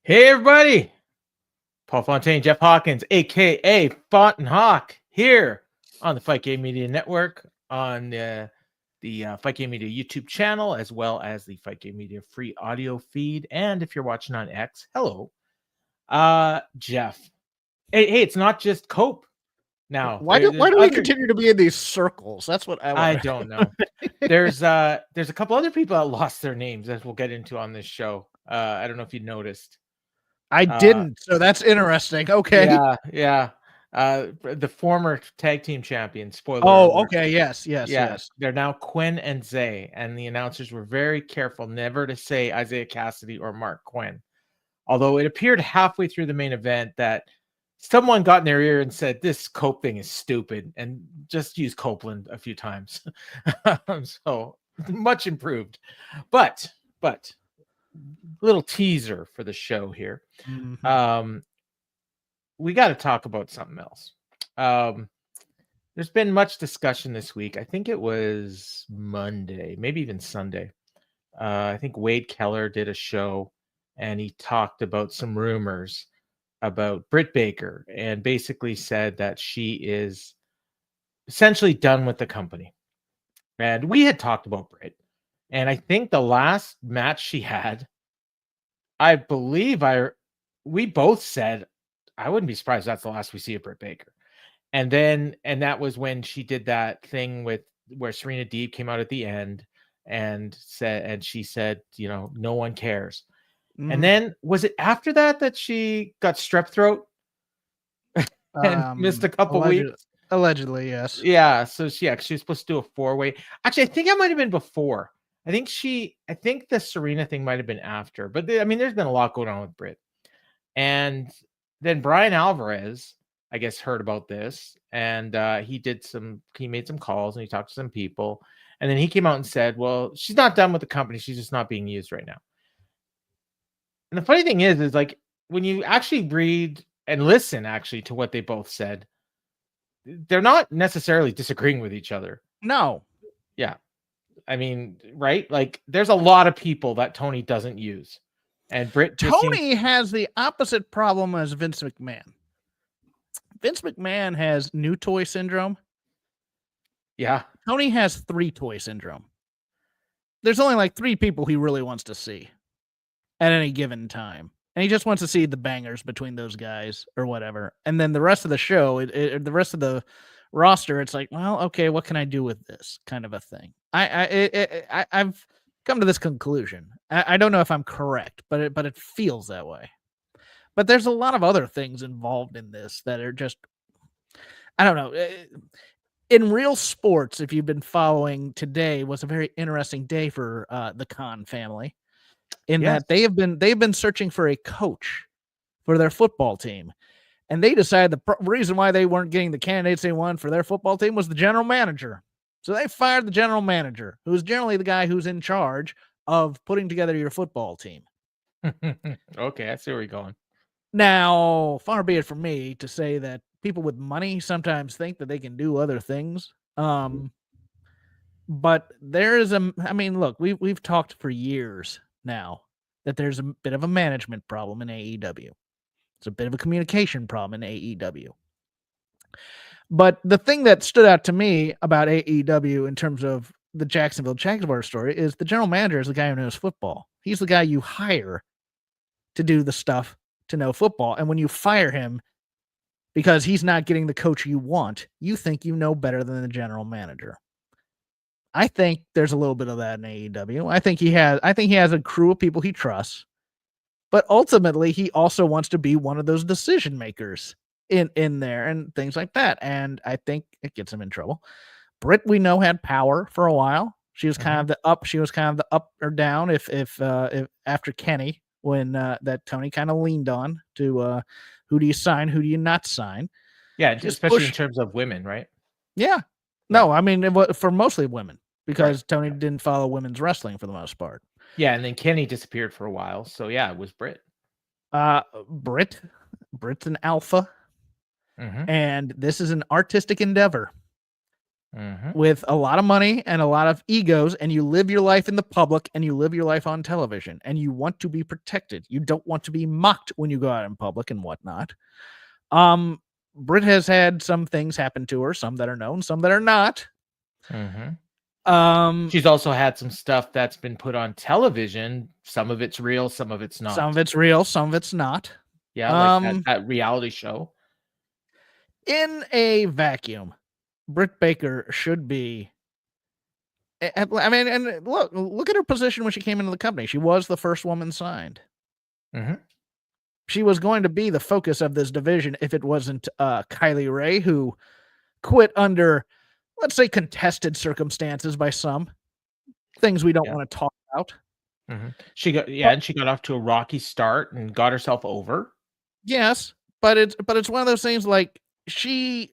Hey everybody, Paul Fontaine, Jeff Hawkins, aka Font and Hawk, here on the Fight Game Media Network, on the Fight Game Media YouTube channel, as well as the Fight Game Media free audio feed. And if you're watching on X, hello, Jeff. Hey, it's not just Cope now. Why do we continue to be in these circles? That's what I don't know. There's a couple other people that lost their names, as we'll get into on this show. I don't know if you noticed. I didn't, so that's interesting. Okay. Yeah. The former tag team champions. Spoiler. Oh, alert. okay. Yes. They're now Quinn and Zay, and the announcers were very careful never to say Isaiah Cassidy or Mark Quinn. Although it appeared halfway through the main event that someone got in their ear and said, "This Cope thing is stupid," and just use Copeland a few times. So much improved, but little teaser for the show here. Mm-hmm. We got to talk about something else. There's been much discussion this week. I think it was Monday, maybe even Sunday. I think Wade Keller did a show and he talked about some rumors about Britt Baker and basically said that she is essentially done with the company. And we had talked about Britt. And I think the last match she had, I believe we both said, I wouldn't be surprised if that's the last we see of Britt Baker. And that was when she did that thing where Serena Deeb came out at the end and she said, no one cares. And then was it after that she got strep throat and missed a couple weeks? Allegedly, yes. Yeah. So she was supposed to do a 4-way. Actually, I think it might have been before. I think the Serena thing might have been after, but there's been a lot going on with Britt. And then Brian Alvarez, I guess, heard about this, and he made some calls and he talked to some people, and then he came out and said, well, she's not done with the company. She's just not being used right now. And the funny thing is like when you actually read and listen actually to what they both said, they're not necessarily disagreeing with each other. No. Yeah. I mean, right? Like there's a lot of people that Tony doesn't use. And Britt Tony has the opposite problem as Vince McMahon. Vince McMahon has new toy syndrome. Yeah. Tony has 3 toy syndrome. There's only like 3 people he really wants to see at any given time. And he just wants to see the bangers between those guys or whatever. And then the rest of the show, the rest of the roster, it's like, well, okay, what can I do with this kind of a thing? I've come to this conclusion. I don't know if I'm correct, but it feels that way. But there's a lot of other things involved in this that are just, I don't know. In real sports, if you've been following, today was a very interesting day for the Khan family, in that they've been searching for a coach for their football team, and they decided the reason why they weren't getting the candidates they wanted for their football team was the general manager. So they fired the general manager, who is generally the guy who's in charge of putting together your football team. Okay, I see where you're going. Now, far be it from me to say that people with money sometimes think that they can do other things. But there is look, we've talked for years now that there's a bit of a management problem in AEW. It's a bit of a communication problem in AEW. But the thing that stood out to me about AEW in terms of the Jacksonville Jaguars story is the general manager is the guy who knows football. He's the guy you hire to do the stuff to know football. And when you fire him because he's not getting the coach you want, you think you know better than the general manager. I think there's a little bit of that in AEW. I think he has a crew of people he trusts, but ultimately he also wants to be one of those decision makers in there and things like that. And I think it gets him in trouble. Britt, we know, had power for a while. She was kind of the up. She was kind of the up or down. If after Kenny, when that Tony kind of leaned on to who do you sign, who do you not sign? Yeah, especially in terms of women, right? Yeah. No, I mean, for mostly women, because Tony didn't follow women's wrestling for the most part. Yeah, and then Kenny disappeared for a while. So yeah, it was Britt. Britt's an alpha, and this is an artistic endeavor. with a lot of money and a lot of egos, and you live your life in the public and you live your life on television, and you want to be protected. You don't want to be mocked when you go out in public and whatnot. Britt has had some things happen to her, some that are known, some that are not. She's also had some stuff that's been put on television. Some of it's real, some of it's not. Some of it's real, some of it's not. Yeah, like that reality show. In a vacuum, Britt Baker should be. I mean, and look at her position when she came into the company. She was the first woman signed. She was going to be the focus of this division if it wasn't Kylie Ray, who quit under, let's say, contested circumstances by some things we don't want to talk about. She got off to a rocky start and got herself over. Yes, but it's one of those things like she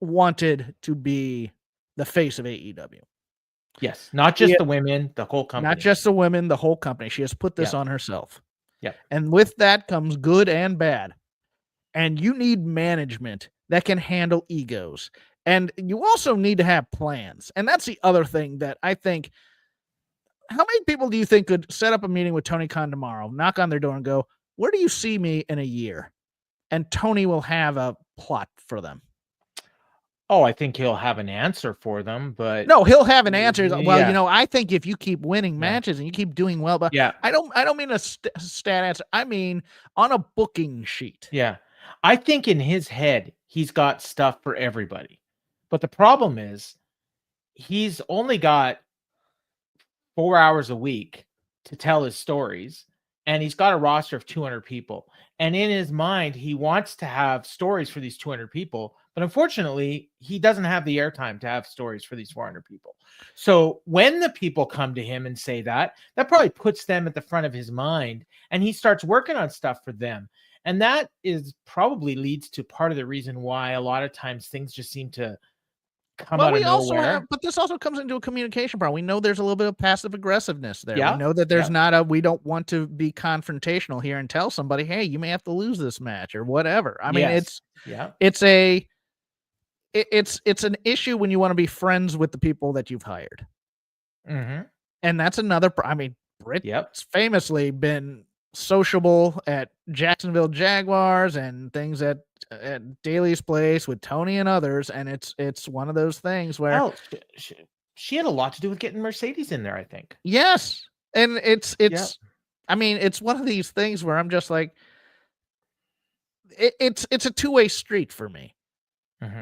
wanted to be the face of AEW. Yes, not just the women, the whole company. Not just the women, the whole company. She has put this on herself. Yeah. And with that comes good and bad. And you need management that can handle egos. And you also need to have plans. And that's the other thing that I think. How many people do you think could set up a meeting with Tony Khan tomorrow, knock on their door and go, where do you see me in a year? And Tony will have a plot for them. Oh, I think he'll have an answer for them, but no, he'll have an answer. Well, I think if you keep winning matches and you keep doing well, but I don't mean a stat answer. I mean on a booking sheet. Yeah, I think in his head he's got stuff for everybody, but the problem is he's only got 4 hours a week to tell his stories, and he's got a roster of 200 people. And in his mind, he wants to have stories for these 200 people, but unfortunately, he doesn't have the airtime to have stories for these 400 people. So when the people come to him and say that probably puts them at the front of his mind, and he starts working on stuff for them. And that is probably leads to part of the reason why a lot of times things just seem to come out of nowhere. But this also comes into a communication problem. We know there's a little bit of passive aggressiveness there. Yeah. We know that there's we don't want to be confrontational here and tell somebody, hey, you may have to lose this match or whatever. I mean, it's an issue when you want to be friends with the people that you've hired. And that's another, Britt's famously been sociable at Jacksonville Jaguars and things at Daly's place with Tony and others, and it's one of those things where she had a lot to do with getting Mercedes in there, I think. Yes, and it's I mean, it's one of these things where I'm just like, it's a two-way street for me.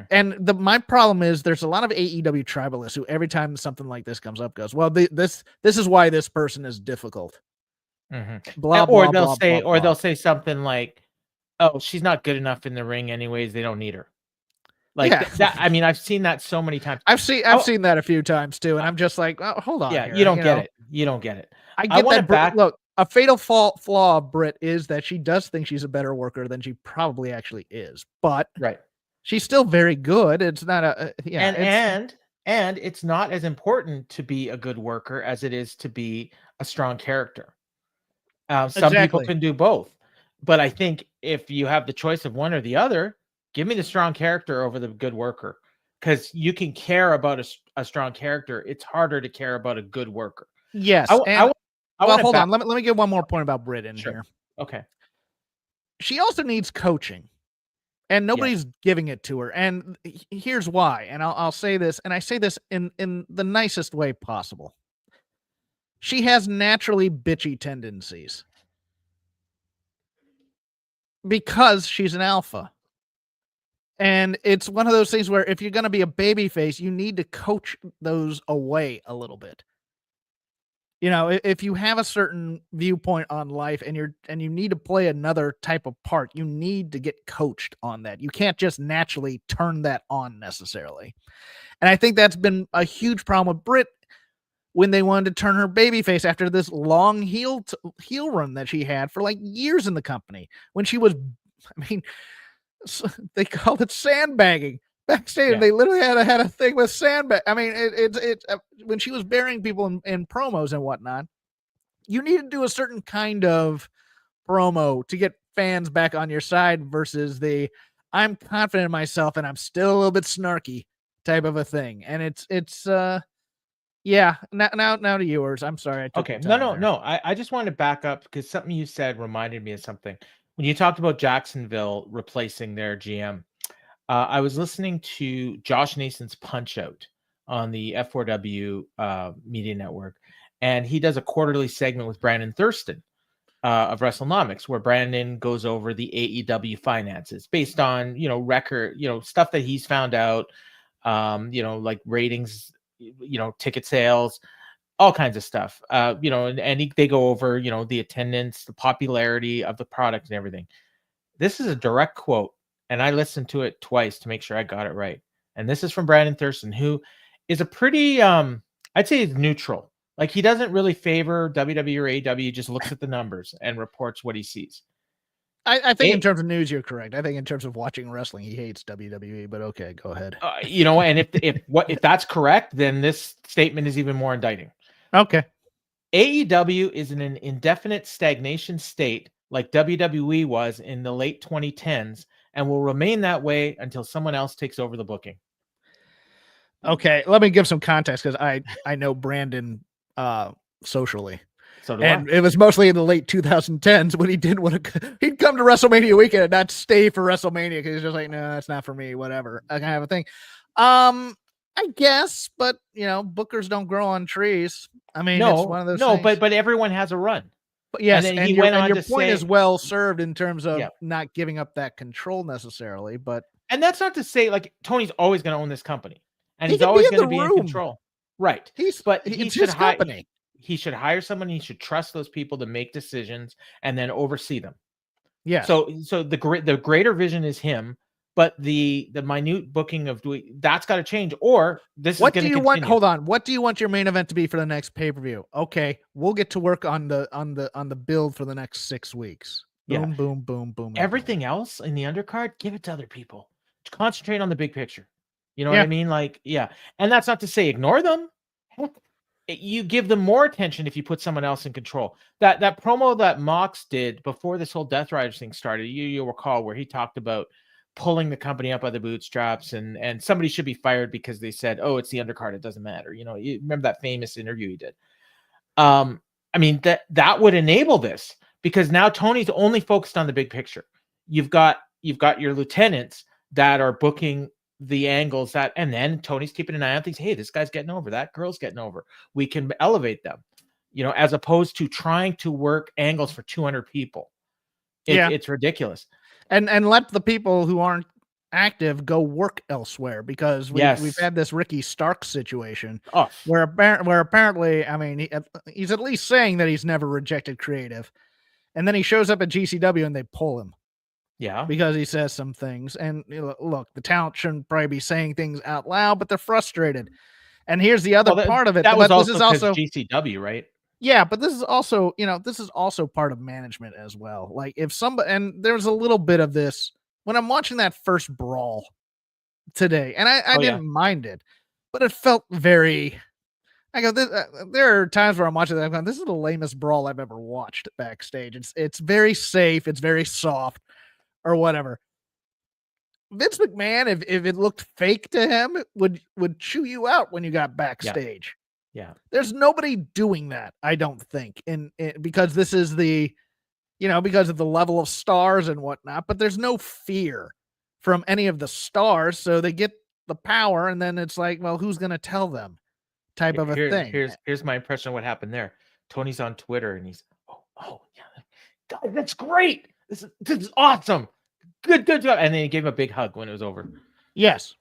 And my problem is there's a lot of AEW tribalists who every time something like this comes up goes, well, this is why this person is difficult. They'll say something like, oh, she's not good enough in the ring anyways, they don't need her. That, I mean, I've seen that so many times. I've seen that a few times too, and I'm just like, oh, hold on. Yeah, you don't get it. You don't get it. I get that. Look, a fatal flaw of Britt is that she does think she's a better worker than she probably actually is. But she's still very good. It's not and it's not as important to be a good worker as it is to be a strong character. Some people can do both, but I think if you have the choice of one or the other, give me the strong character over the good worker, because you can care about a strong character. It's harder to care about a good worker. Yes. Hold on. Let me get one more point about Britt in here. Okay. She also needs coaching, and nobody's giving it to her. And here's why. And I'll say this, and I say this in the nicest way possible. She has naturally bitchy tendencies because she's an alpha. And it's one of those things where if you're going to be a baby face, you need to coach those away a little bit. You know, if you have a certain viewpoint on life and you need to play another type of part, you need to get coached on that. You can't just naturally turn that on necessarily. And I think that's been a huge problem with Britt when they wanted to turn her babyface after this long heel run that she had for like years in the company. When she was, they called it sandbagging. Backstage, they literally had a thing with sandbag. I mean, it's when she was burying people in promos and whatnot, you need to do a certain kind of promo to get fans back on your side versus I'm confident in myself and I'm still a little bit snarky type of a thing. And it's yeah. Now to yours. I'm sorry. I took Okay. your time No. I just wanted to back up because something you said reminded me of something. When you talked about Jacksonville replacing their GM, I was listening to Josh Nason's Punch Out on the F4W Media Network, and he does a quarterly segment with Brandon Thurston of WrestleNomics, where Brandon goes over the AEW finances based on record, stuff that he's found out, like ratings, ticket sales, all kinds of stuff, they go over, the attendance, the popularity of the product and everything. This is a direct quote, and I listened to it twice to make sure I got it right. And this is from Brandon Thurston, who is a pretty, I'd say he's neutral. Like, he doesn't really favor WWE or AEW, he just looks at the numbers and reports what he sees. I think in terms of news, you're correct. I think in terms of watching wrestling, he hates WWE, but okay, go ahead. And if that's correct, then this statement is even more indicting. Okay. AEW is in an indefinite stagnation state like WWE was in the late 2010s and will remain that way until someone else takes over the booking. Okay, let me give some context because I know Brandon socially. So do and I. It was mostly in the late 2010s when he didn't want to. He'd come to WrestleMania weekend and not stay for WrestleMania because he's just like, no, that's not for me. Whatever, that kind of a thing. I guess, but bookers don't grow on trees. I mean, it's one of those. No, things. but everyone has a run. But yes, and your point is well served in terms of not giving up that control necessarily. But that's not to say like Tony's always going to own this company and he's always going to be in control, right? He should company. He should hire someone. He should trust those people to make decisions and then oversee them. Yeah. So the greater vision is him, but the minute booking of that's got to change. Or this what is going to continue. Want? Hold on. What do you want your main event to be for the next pay-per-view? Okay, we'll get to work on the build for the next 6 weeks. Boom, boom, boom, boom. Everything else in the undercard, give it to other people. Concentrate on the big picture. You know what I mean? Like, and that's not to say ignore them. You give them more attention if you put someone else in control. That promo that Mox did before this whole Death Riders thing started, you'll recall, where he talked about pulling the company up by the bootstraps and somebody should be fired because they said, oh, it's the undercard, it doesn't matter. You remember that famous interview he did. I mean, that would enable this because now Tony's only focused on the big picture. You've got your lieutenants that are booking the angles and then Tony's keeping an eye on things. Hey, this guy's getting over, that girl's getting over. We can elevate them, as opposed to trying to work angles for 200 people. It's ridiculous. And let the people who aren't active go work elsewhere because we've had this Ricky Starks situation where apparently, I mean, he's at least saying that he's never rejected creative, and then he shows up at GCW and they pull him. Yeah, because he says some things. And look, the talent shouldn't probably be saying things out loud, but they're frustrated. And here's the other part of it. That was also GCW, right? Yeah, but this is also, part of management as well. Like if somebody, and there's a little bit of this when I'm watching that first brawl today, and I didn't mind it, but it felt very. I go, there are times where I'm watching that. I'm going, this is the lamest brawl I've ever watched backstage. It's very safe. It's very soft. Or whatever. Vince McMahon, if it looked fake to him, would chew you out when you got backstage. Yeah. There's nobody doing that, I don't think, because this is because of the level of stars and whatnot. But there's no fear from any of the stars, so they get the power, and then it's like, well, who's going to tell them? Type of a thing. Here's my impression of what happened there. Tony's on Twitter, and he's, oh yeah, God, that's great. This is awesome. Good job. And then he gave him a big hug when it was over. Yes.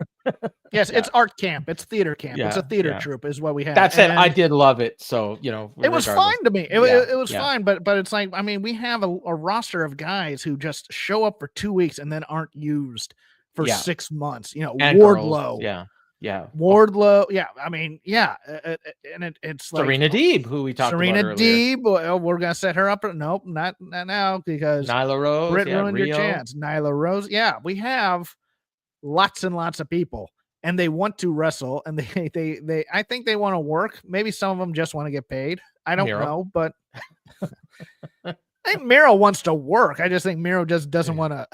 It's art camp. It's theater camp. It's a theater troupe is what we have. That said, I did love it. So, it was fine to me. It was fine, but it's like, I mean, we have a roster of guys who just show up for 2 weeks and then aren't used for 6 months. And Wardlow. Girls. Yeah. Wardlow. Yeah. I mean, and it's like Serena Deeb, who we talked about earlier. Serena Deeb. Well, we're going to set her up. Nope, not now because Nyla Rose. Britt ruined your chance. Nyla Rose. Yeah. We have lots and lots of people and they want to wrestle and they I think they want to work. Maybe some of them just want to get paid. I don't know, but I think Miro wants to work. I just think Miro just doesn't want to.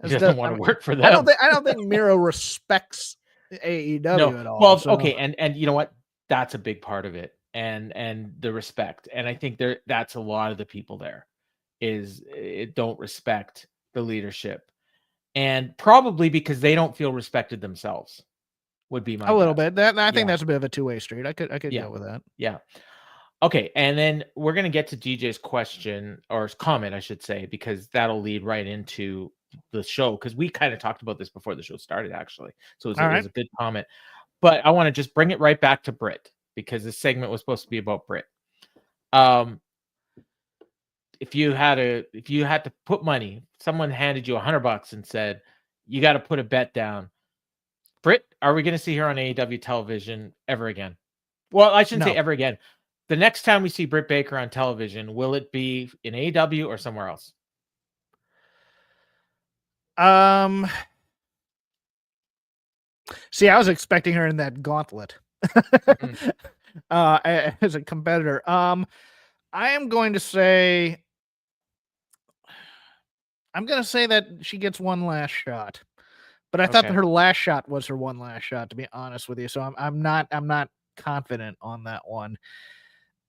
He doesn't want to work for them. I don't think Miro respects AEW at all. Well, so. okay, and you know what? That's a big part of it, and the respect, and I think that's a lot of the people there is it don't respect the leadership, and probably because they don't feel respected themselves. Would be my a little guess. bit. That I think that's a bit of a two-way street. I could go with that. Yeah. Okay, and then we're gonna get to DJ's question or comment, I should say, because that'll lead right into the show. Because we kind of talked about this before the show started, actually. So it was a good comment. But I want to just bring it right back to Britt because this segment was supposed to be about Britt. If you had to put money, someone handed you $100 and said you got to put a bet down. Britt, are we going to see her on AEW television ever again? Well, I shouldn't say ever again. The next time we see Britt Baker on television, will it be in AEW or somewhere else? See, I was expecting her in that gauntlet as a competitor. I am going to say, that she gets one last shot. But I thought that her last shot was her one last shot, to be honest with you. So I'm not confident on that one.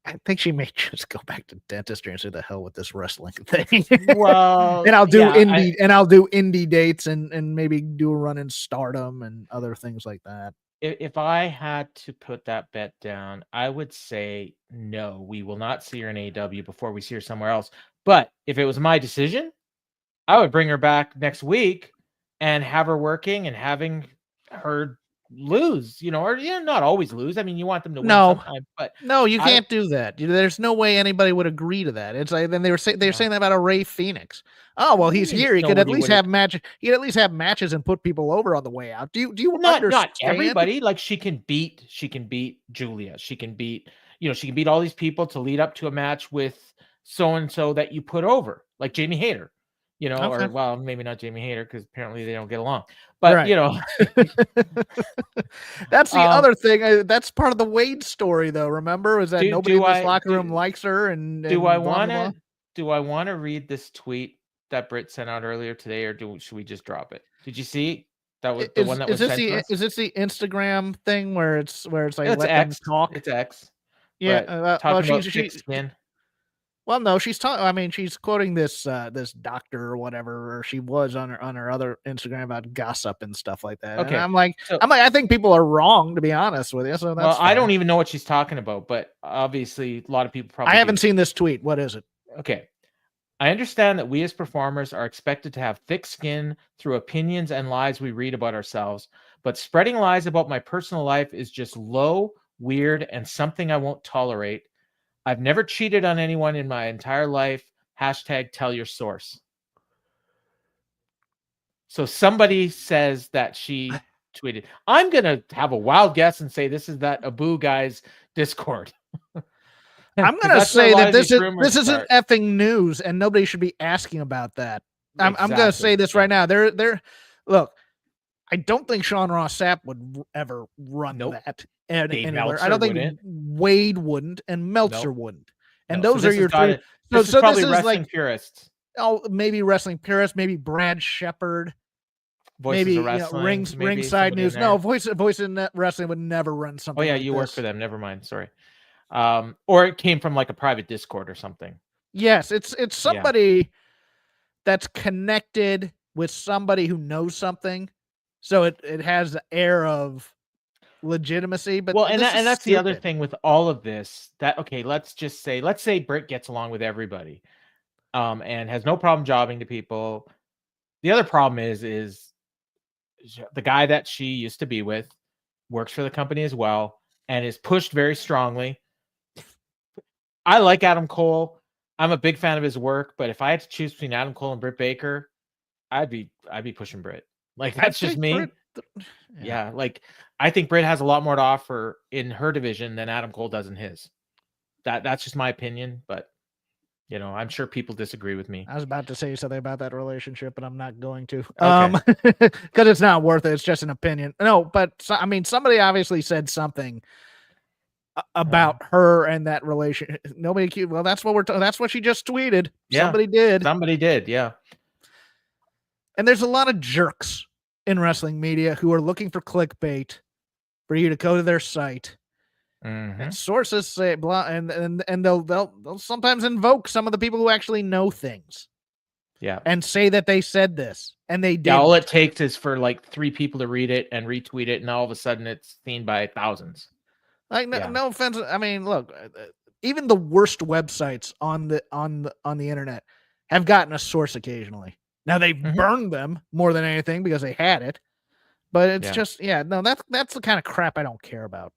I think she may just go back to dentistry and say the hell with this wrestling thing. Well, and I'll do indie dates and maybe do a run in Stardom and other things like that. If I had to put that bet down, I would say no. We will not see her in AEW before we see her somewhere else. But if it was my decision, I would bring her back next week and have her working and having her lose, or not always lose. I mean, you want them to win sometime, but no, you can't do that. There's no way anybody would agree to that. It's like then they're saying that about a Ray Phoenix. Oh well, he's here. He could at least have matches. He could at least have matches and put people over on the way out. Do you understand? Not everybody. Like she can beat Julia. She can beat all these people to lead up to a match with so and so that you put over, like Jamie Hayter. Or well, maybe not Jamie Hayter because apparently they don't get along. But that's the other thing. That's part of the Wade story, though. Remember, is that nobody in this locker room likes her? And do I want to read this tweet that Britt sent out earlier today, or should we just drop it? Did you see that was the one that was sent to us? Is this the Instagram thing where it's like let X them talk? It's X. Yeah, talking about thick skin. Well, no, she's talking. I mean, she's quoting this doctor or whatever, or she was on her other Instagram about gossip and stuff like that. Okay, and I'm like, I think people are wrong, to be honest with you. So that's I don't even know what she's talking about, but obviously a lot of people probably. I haven't seen this tweet. What is it? Okay, I understand that we as performers are expected to have thick skin through opinions and lies we read about ourselves, but spreading lies about my personal life is just low, weird, and something I won't tolerate. I've never cheated on anyone in my entire life. # tell your source. So somebody says that she tweeted. I'm going to have a wild guess and say this is that Abu guy's Discord. I'm going to say that this isn't effing news and nobody should be asking about that. I'm going to say this right now. Look, I don't think Sean Ross Sapp would ever run that anywhere. I don't think Wade wouldn't and Meltzer wouldn't. And those are your three. This is probably wrestling purists. Oh, maybe wrestling purists, maybe Brad Shepard. Voices of Wrestling, ringside news. No, voice in wrestling would never run something. Oh yeah, like you work for them. Never mind. Sorry. Or it came from like a private Discord or something. Yes, it's somebody that's connected with somebody who knows something. So it has the air of legitimacy, but that's the other thing with all of this. Let's say Britt gets along with everybody, and has no problem jobbing to people. The other problem is the guy that she used to be with works for the company as well and is pushed very strongly. I like Adam Cole. I'm a big fan of his work, but if I had to choose between Adam Cole and Britt Baker, I'd be pushing Britt. Like that's just me. Yeah, like I think Britt has a lot more to offer in her division than Adam Cole does in his. That's just my opinion, but I'm sure people disagree with me. I was about to say something about that relationship, but I'm not going to. Because it's not worth it. It's just an opinion. No, but somebody obviously said something about her and that relation. Nobody. Well, that's what she just tweeted. Yeah, somebody did. Somebody did. Yeah. And there's a lot of jerks in wrestling media who are looking for clickbait for you to go to their site. And sources say blah, and they'll sometimes invoke some of the people who actually know things. Yeah. And say that they said this and they did. Yeah, all it takes is for like 3 people to read it and retweet it, and all of a sudden it's seen by thousands. Like no offense. I mean, look, even the worst websites on the internet have gotten a source occasionally. Now they burned them more than anything because they had it. But it's just that's the kind of crap I don't care about.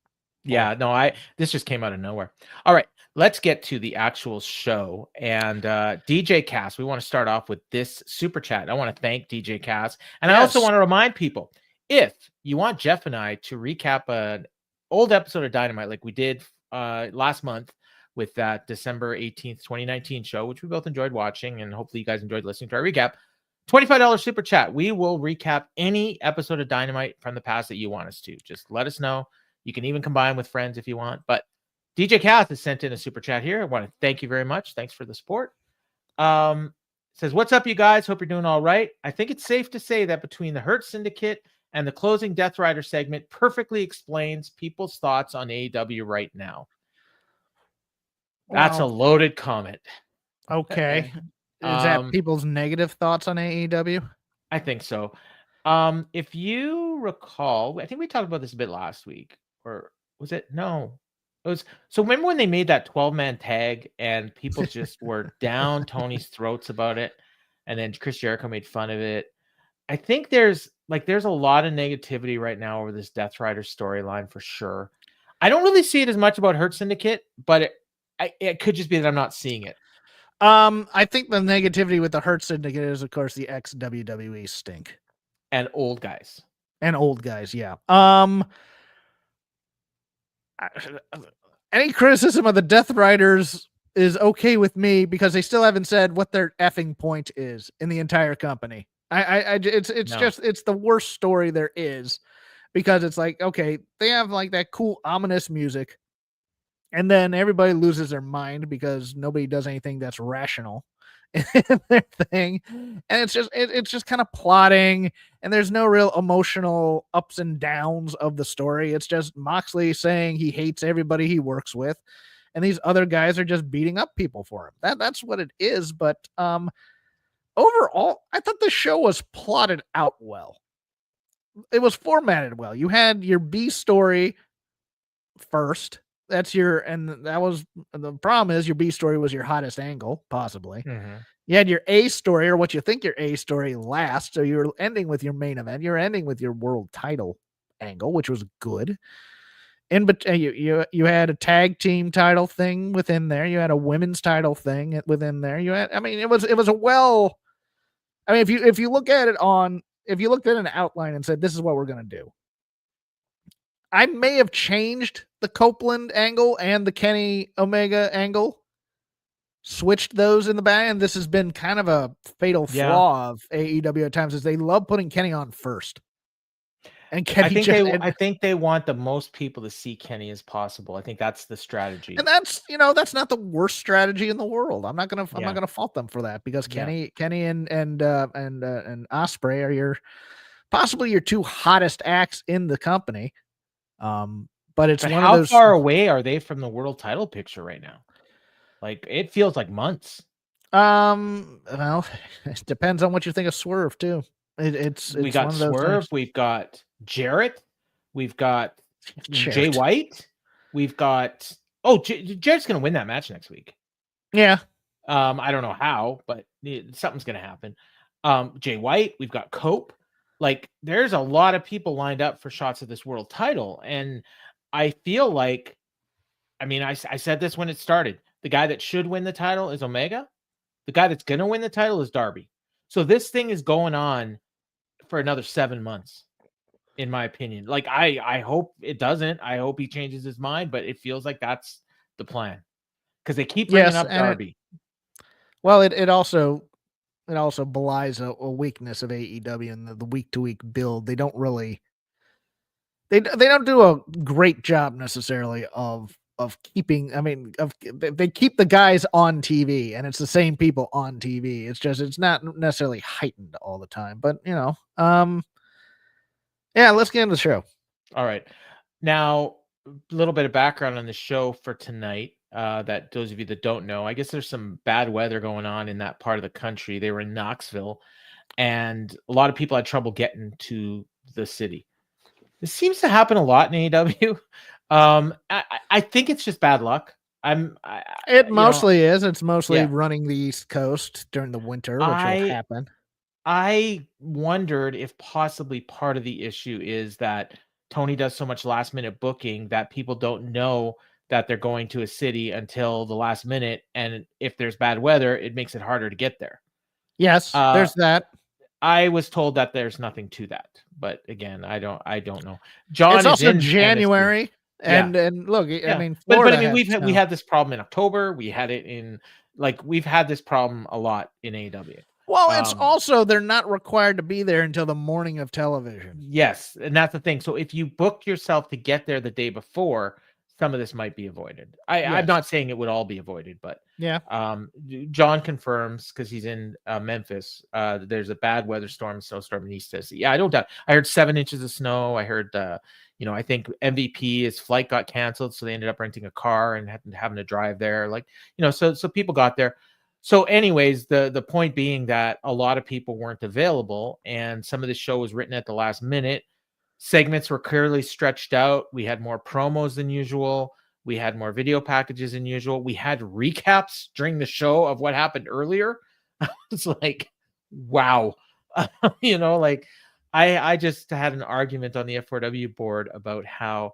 Yeah, no, this just came out of nowhere. All right, let's get to the actual show. And DJ Cass, we want to start off with this super chat. I want to thank DJ Cass. And I also want to remind people, if you want Jeff and I to recap an old episode of Dynamite like we did last month with that December 18th, 2019 show, which we both enjoyed watching, and hopefully you guys enjoyed listening to our recap, $25 super chat. We will recap any episode of Dynamite from the past that you want us to. Just let us know. You can even combine with friends if you want. But DJ Cass has sent in a super chat here. I want to thank you very much. Thanks for the support. Says, what's up, you guys? Hope you're doing all right. I think it's safe to say that between the Hurt Syndicate and the closing Death Rider segment perfectly explains people's thoughts on AEW right now. That's a loaded comment. Okay. Is that people's negative thoughts on AEW? I think so. If you recall, I think we talked about this a bit last week. Or was it? No, it was. So remember when they made that 12-man tag and people just were down Tony's throats about it, and then Chris Jericho made fun of it. I think there's a lot of negativity right now over this Death Rider storyline for sure. I don't really see it as much about Hurt Syndicate, but it could just be that I'm not seeing it. I think the negativity with the Hurt Syndicate is, of course, the ex-WWE stink. And old guys. Yeah. Any criticism of the Death Riders is okay with me because they still haven't said what their effing point is in the entire company. It's the worst story there is, because it's like, okay, they have like that cool ominous music, and then everybody loses their mind because nobody does anything that's rational in their thing, and it's just kind of plotting, and there's no real emotional ups and downs of the story. It's just Moxley saying he hates everybody he works with, and these other guys are just beating up people for him. That's what it is. But overall, I thought the show was plotted out well. It was formatted well. You had your B story first. That was the problem is your B story was your hottest angle, possibly. You had your A story, or what you think your A story last. So you're ending with your main event. You're ending with your world title angle, which was good. But you had a tag team title thing within there. You had a women's title thing within there. It was a well. I mean, if you look at it if you looked at an outline and said, this is what we're going to do, I may have changed the Copeland angle and the Kenny Omega angle, switched those in the back, and this has been kind of a fatal flaw of AEW at times, is they love putting Kenny on first. And Kenny I think they want the most people to see Kenny as possible. I think that's the strategy. And that's not the worst strategy in the world. I'm not gonna fault them for that, because Kenny and Ospreay are possibly your two hottest acts in the company. But how far away are they from the world title picture right now? Like, it feels like months. Well, it depends on what you think of Swerve too. We got Swerve, we've got Jarrett, we've got Jay White, we've got Jarrett's gonna win that match next week. Yeah. I don't know how, but something's gonna happen. Jay White, we've got Cope. Like, there's a lot of people lined up for shots of this world title, and I feel like, I said this when it started. The guy that should win the title is Omega. The guy that's gonna win the title is Darby. So this thing is going on for another 7 months, in my opinion. Like, I hope it doesn't. I hope he changes his mind, but it feels like that's the plan, because they keep bringing up Darby. It also belies a weakness of AEW and the week-to-week build. They don't really, they don't do a great job necessarily of keeping. They keep the guys on TV, and it's the same people on TV. It's not necessarily heightened all the time, but Yeah, let's get into the show. All right. Now, a little bit of background on the show for tonight. That those of you that don't know, I guess there's some bad weather going on in that part of the country. They were in Knoxville, and a lot of people had trouble getting to the city. This seems to happen a lot in AEW. I think it's just bad luck. It mostly is. It's mostly Yeah. running the East Coast during the winter, which will happen. I wondered if possibly part of the issue is that Tony does so much last minute booking that people don't know that they're going to a city until the last minute. And if there's bad weather, it makes it harder to get there. Yes, there's that. I was told that there's nothing to that, but again, I don't know. John, it's also January, and look, I mean, Florida but I mean, we had this problem in October. We had it in we've had this problem a lot in AEW. Well, it's also they're not required to be there until the morning of television. Yes, and that's the thing. So if you book yourself to get there the day before, some of this might be avoided. I'm not saying it would all be avoided, but yeah. John confirms because he's in Memphis. There's a bad weather storm, snowstorm, and he says, "Yeah, I don't doubt." I heard 7 inches of snow. I heard, I think MVP his flight got canceled, so they ended up renting a car and having to drive there. So people got there. So anyways, the point being that a lot of people weren't available, and some of the show was written at the last minute. Segments were clearly stretched out. We had more promos than usual. We had more video packages than usual. We had recaps during the show of what happened earlier. It's like, wow. I just had an argument on the F4W board about how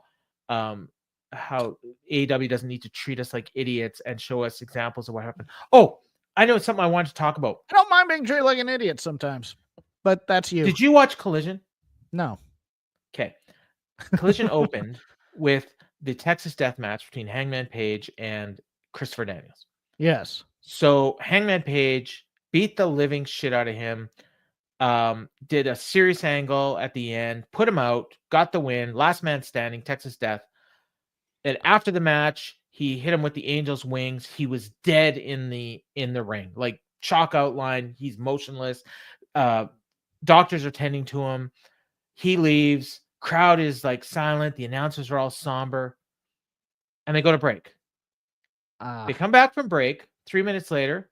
AEW doesn't need to treat us like idiots and show us examples of what happened. Oh, I know something I wanted to talk about. I don't mind being treated like an idiot sometimes, but that's you. Did you watch Collision? No. Okay. Collision opened with the Texas death match between Hangman Page and Christopher Daniels. Yes. So Hangman Page beat the living shit out of him, did a serious angle at the end, put him out, got the win, last man standing, Texas death. And after the match, he hit him with the Angel's wings. He was dead in the ring, like chalk outline. He's motionless. Doctors are tending to him. He leaves. Crowd is silent. The announcers are all somber. And they go to break. They come back from break. 3 minutes later,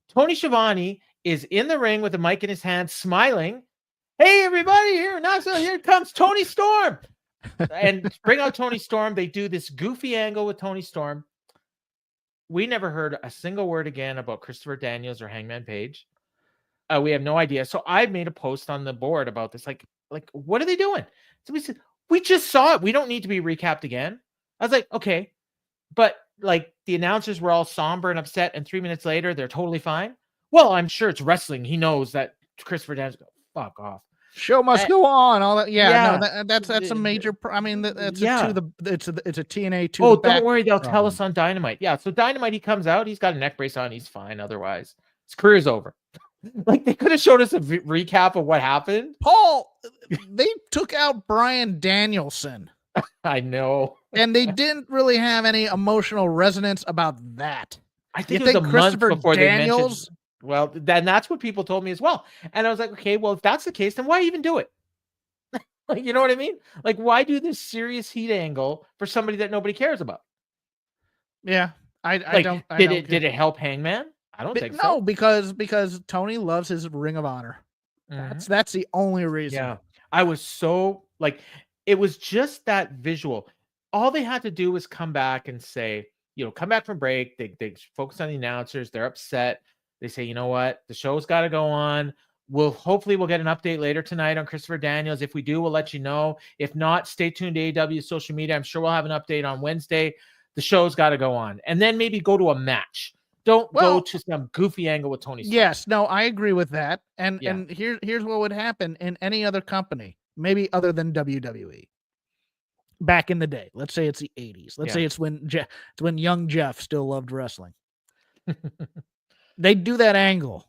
Tony Schiavone is in the ring with a mic in his hand, smiling. Hey, everybody, here in Knoxville, here comes Tony Storm. And bring out Tony Storm. They do this goofy angle with Tony Storm. We never heard a single word again about Christopher Daniels or Hangman Page. We have no idea. So I made a post on the board about this. Like, what are they doing? Somebody said, we just saw it. We don't need to be recapped again. I was like, okay. But the announcers were all somber and upset. And 3 minutes later, they're totally fine. Well, I'm sure it's wrestling. He knows that Christopher Daniels go, fuck off. Show must go on. All that, no, that's a major. I mean, it's a TNA. Oh, don't worry, they'll tell us on Dynamite. Yeah, so Dynamite, he comes out, he's got a neck brace on, he's fine. Otherwise, his career's over. They could have showed us a recap of what happened. Paul, they took out Bryan Danielson. I know, and they didn't really have any emotional resonance about that. I think it was a month before Daniels. They mentioned. Well, then that's what people told me as well. And I was like, okay, well, if that's the case, then why even do it? You know what I mean? Why do this serious heat angle for somebody that nobody cares about? Yeah, I don't. Did it help Hangman? I don't think so. No, because Tony loves his Ring of Honor. Mm-hmm. That's the only reason. Yeah, I was so it was just that visual. All they had to do was come back and say, come back from break. They focus on the announcers. They're upset. They say, you know what? The show's got to go on. Hopefully we'll get an update later tonight on Christopher Daniels. If we do, we'll let you know. If not, stay tuned to AEW social media. I'm sure we'll have an update on Wednesday. The show's got to go on. And then maybe go to a match. Don't go to some goofy angle with Tony Storm. Yes, no, I agree with that. And here's what would happen in any other company, maybe other than WWE. Back in the day, let's say it's the 80s. Let's say it's when young Jeff still loved wrestling. They'd do that angle.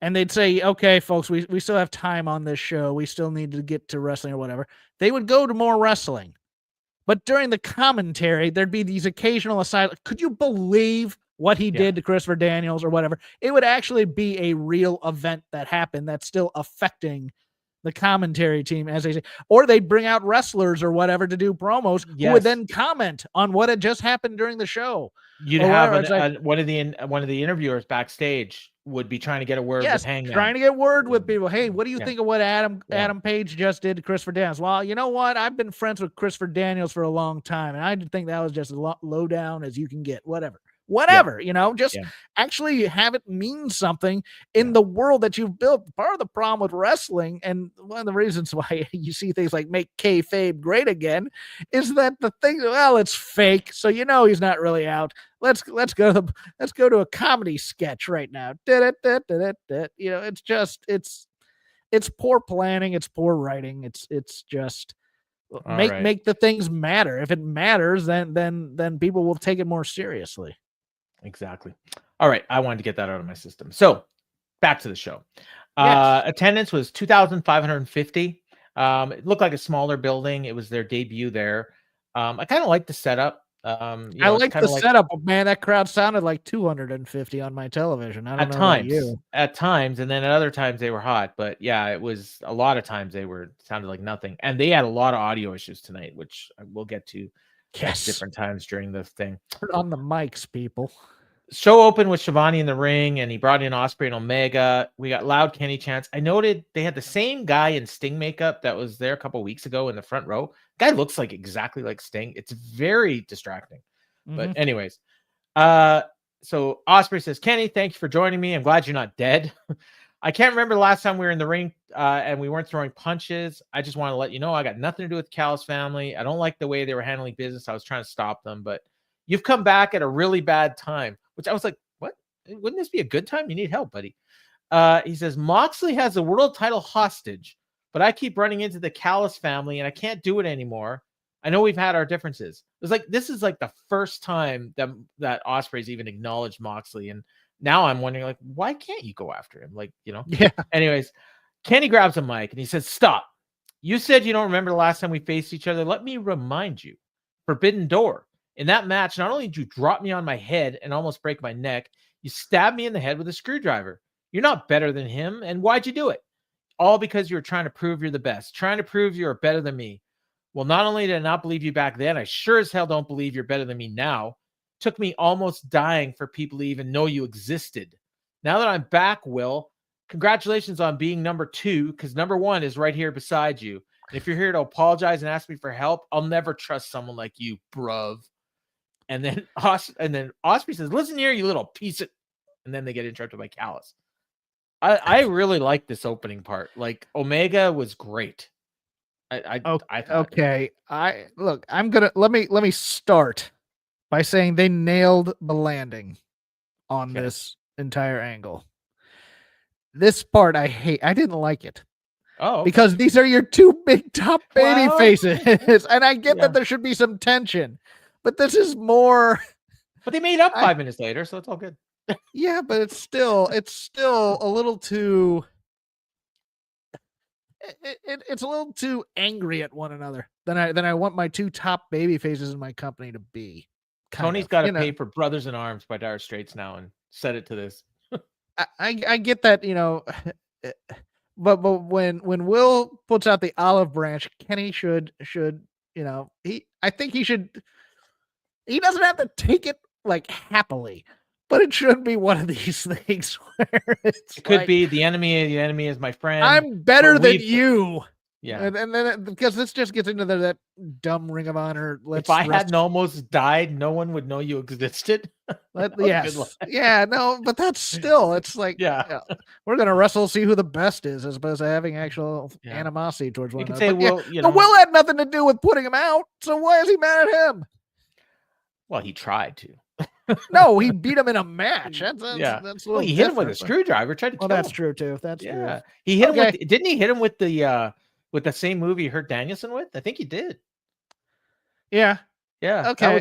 And they'd say, okay, folks, we still have time on this show. We still need to get to wrestling or whatever. They would go to more wrestling. But during the commentary, there'd be these occasional asides. Could you believe what he did to Christopher Daniels or whatever? It would actually be a real event that happened that's still affecting the commentary team, as they say, or they'd bring out wrestlers or whatever to do promos who would then comment on what had just happened during the show. You'd have one of the interviewers backstage would be trying to get a word with Hangman. Trying to get word with people. Hey, what do you think of what Adam Page just did to Christopher Daniels? Well, you know what? I've been friends with Christopher Daniels for a long time, and I think that was just as low down as you can get. Whatever, just actually have it mean something in the world that you've built. Part of the problem with wrestling, and one of the reasons why you see things like make kayfabe great again, is that the thing, it's fake, so he's not really out. Let's go to a comedy sketch right now. It's poor planning, it's poor writing, it's just make the things matter. If it matters, then people will take it more seriously. Exactly. All right. I wanted to get that out of my system. So back to the show. Attendance was 2,550. It looked like a smaller building. It was their debut there. I kind of like the setup. I like the setup, but man, that crowd sounded like 250 on my television. I don't know about you. At times, and then at other times they were hot. But yeah, it was a lot of times sounded like nothing. And they had a lot of audio issues tonight, which we'll get to at different times during the thing. Turn on the mics, people. Show opened with Shivani in the ring, and he brought in Ospreay and Omega. We got loud Kenny chants. I noted they had the same guy in Sting makeup that was there a couple weeks ago in the front row. Guy looks like exactly like Sting. It's very distracting. But anyways, so Ospreay says, Kenny, thank you for joining me. I'm glad you're not dead. I can't remember the last time we were in the ring and we weren't throwing punches. I just want to let you know I got nothing to do with Cal's family. I don't like the way they were handling business. I was trying to stop them, but you've come back at a really bad time. Which I was like, what? Wouldn't this be a good time? You need help, buddy. He says, Moxley has the world title hostage, but I keep running into the Callis family and I can't do it anymore. I know we've had our differences. It's like, this is like the first time that Ospreay's even acknowledged Moxley. And now I'm wondering, like, why can't you go after him? Like, Yeah. Anyways, Kenny grabs a mic and he says, stop. You said you don't remember the last time we faced each other. Let me remind you. Forbidden Door. In that match, not only did you drop me on my head and almost break my neck, you stabbed me in the head with a screwdriver. You're not better than him. And why'd you do it? All because you were trying to prove you're the best, trying to prove you're better than me. Well, not only did I not believe you back then, I sure as hell don't believe you're better than me now. Took me almost dying for people to even know you existed. Now that I'm back, Will, congratulations on being number 2, because number 1 is right here beside you. And if you're here to apologize and ask me for help, I'll never trust someone like you, bruv. And then Ospreay says, listen here, you little piece of... And then they get interrupted by Callis. I really like this opening part. Like, Omega was great. I thought. Okay. I'm going to... Let me start by saying they nailed the landing on this entire angle. This part I hate. I didn't like it. Oh, okay. Because these are your 2 big top baby faces. And I get that there should be some tension. But this is more. But they made up 5 minutes later, so it's all good. Yeah, but it's still a little too. It's a little too angry at one another than I want my 2 top baby faces in my company to be. Tony's got to pay for Brothers in Arms by Dire Straits now and set it to this. I get that, but when Will puts out the olive branch, Kenny should I think he should. He doesn't have to take it like happily, but it shouldn't be one of these things where it could be the enemy is my friend. I'm better than you. Yeah. And then because this just gets into that dumb Ring of Honor. If I hadn't almost died, no one would know you existed. Yes. Yeah, no, but that's still, it's like, we're going to wrestle, see who the best is, as opposed to having actual animosity towards one another. Will had nothing to do with putting him out. So why is he mad at him? Well, he tried to. No, he beat him in a match. That's he hit him with a screwdriver. Tried to kill him. That's true too. That's true. He hit him with. Didn't he hit him with the same movie he hurt Danielson with? I think he did. Yeah. Yeah. Okay.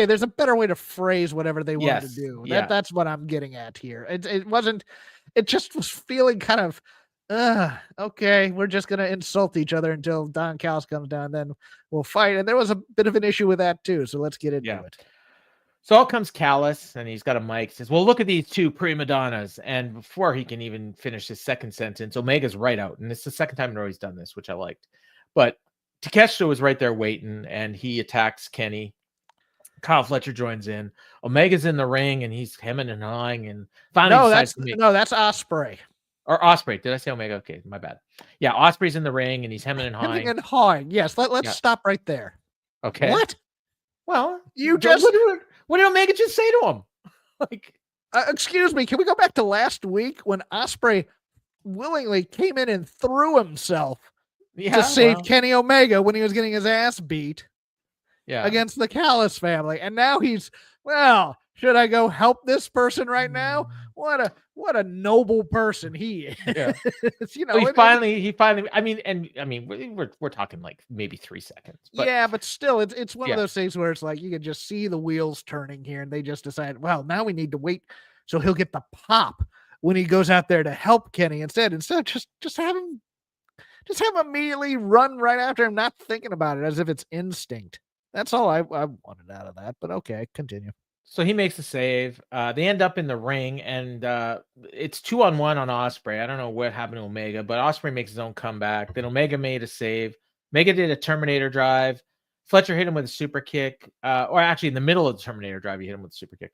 There's a better way to phrase whatever they wanted to do. That's what I'm getting at here. It wasn't. It just was feeling kind of. Okay, we're just gonna insult each other until Don Callis comes down, then we'll fight. And there was a bit of an issue with that too. So let's get into it. So out comes Callis, and he's got a mic. Says, "Well, look at these two prima donnas." And before he can even finish his second sentence, Omega's right out, and it's the second time in a row he's done this, which I liked. But Takeshita was right there waiting, and he attacks Kenny. Kyle Fletcher joins in. Omega's in the ring, and he's hemming and hawing, and finally that's Ospreay. Or Ospreay. Did I say Omega? Okay, my bad. Yeah, Ospreay's in the ring, and he's hemming and hawing. Hemming and hawing. Yes, let's stop right there. Okay. What? Well, you just what did Omega just say to him? Like, excuse me, can we go back to last week when Ospreay willingly came in and threw himself to save Kenny Omega when he was getting his ass beat against the Callis family, and now he's should I go help this person right now? What a noble person he is. Yeah. Well, he finally. I mean, we're talking like maybe 3 seconds. But, but still, it's one of those things where it's like you can just see the wheels turning here, and they just decide, well, now we need to wait so he'll get the pop when he goes out there to help Kenny. Instead, just have him immediately run right after him, not thinking about it as if it's instinct. That's all I wanted out of that. But okay, continue. So he makes a save. They end up in the ring, and it's 2-on-1 on Ospreay. I don't know what happened to Omega, but Ospreay makes his own comeback. Then Omega made a save. Omega did a Terminator drive. Fletcher hit him with a super kick. Or actually, in the middle of the Terminator drive, he hit him with a super kick.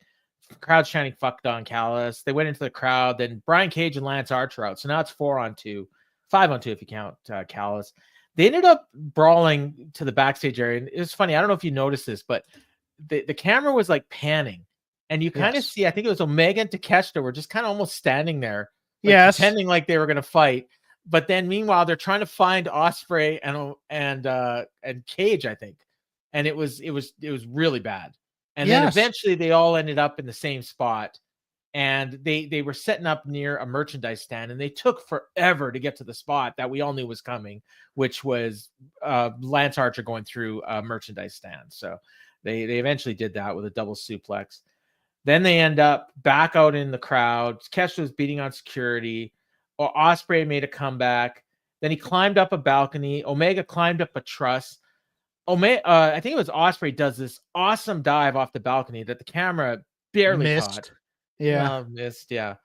Crowd's chanting "fuck Don Callis." They went into the crowd. Then Brian Cage and Lance Archer out. So now it's 4-on-2, 5-on-2 if you count Callis. They ended up brawling to the backstage area. And it was funny. I don't know if you noticed this, but the camera was like panning, and you kind of see, I think it was Omega and Takeshita were just kind of almost standing there, pretending like they were going to fight. But then meanwhile, they're trying to find Ospreay and Cage, I think. And it was really bad. And then eventually they all ended up in the same spot, and they were setting up near a merchandise stand, and they took forever to get to the spot that we all knew was coming, which was Lance Archer going through a merchandise stand. So they eventually did that with a double suplex. Then they end up back out in the crowd. Takeshita was beating on security. Ospreay made a comeback. Then he climbed up a balcony. Omega climbed up a truss. I think it was Ospreay does this awesome dive off the balcony that the camera barely missed. Caught. Missed. Yeah.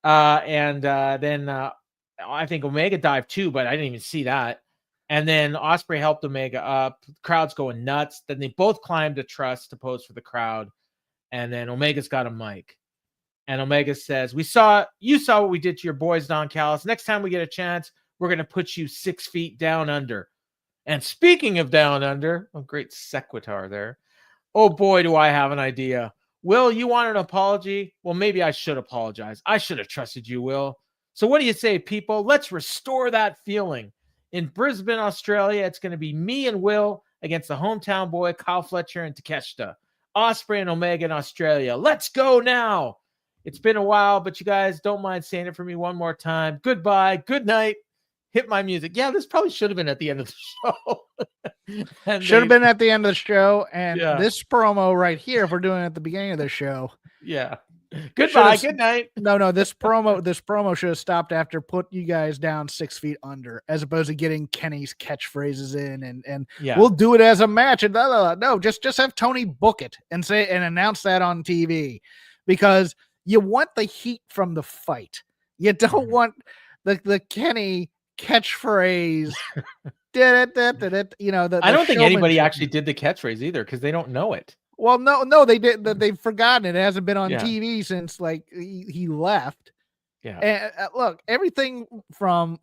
Then I think Omega dived too, but I didn't even see that. And then Ospreay helped Omega up. The crowd's going nuts. Then they both climbed a truss to pose for the crowd. And then Omega's got a mic. And Omega says, you saw what we did to your boys, Don Callis. Next time we get a chance, we're going to put you 6 feet down under. And speaking of down under, a great sequitur there. Oh boy, do I have an idea. Will, you want an apology? Well, maybe I should apologize. I should have trusted you, Will. So what do you say, people? Let's restore that feeling. In Brisbane, Australia, it's going to be me and Will against the hometown boy, Kyle Fletcher and Takeshita. Ospreay and Omega in Australia. Let's go now. It's been a while, but you guys don't mind saying it for me one more time. Goodbye. Good night. Hit my music. Yeah, this probably should have been at the end of the show. Should have been at the end of the show. And this promo right here, if we're doing it at the beginning of the show. Yeah. Goodbye. Good night. No, this promo should have stopped after put you guys down 6 feet under, as opposed to getting Kenny's catchphrases in and we'll do it as a match. And no, just have Tony book it and announce that on TV, because you want the heat from the fight. You don't want the Kenny catchphrase. I don't think anybody actually did the catchphrase either, because they don't know it. Well, no, they did. They've forgotten it. It hasn't been on TV since like he left. Yeah. And look, everything from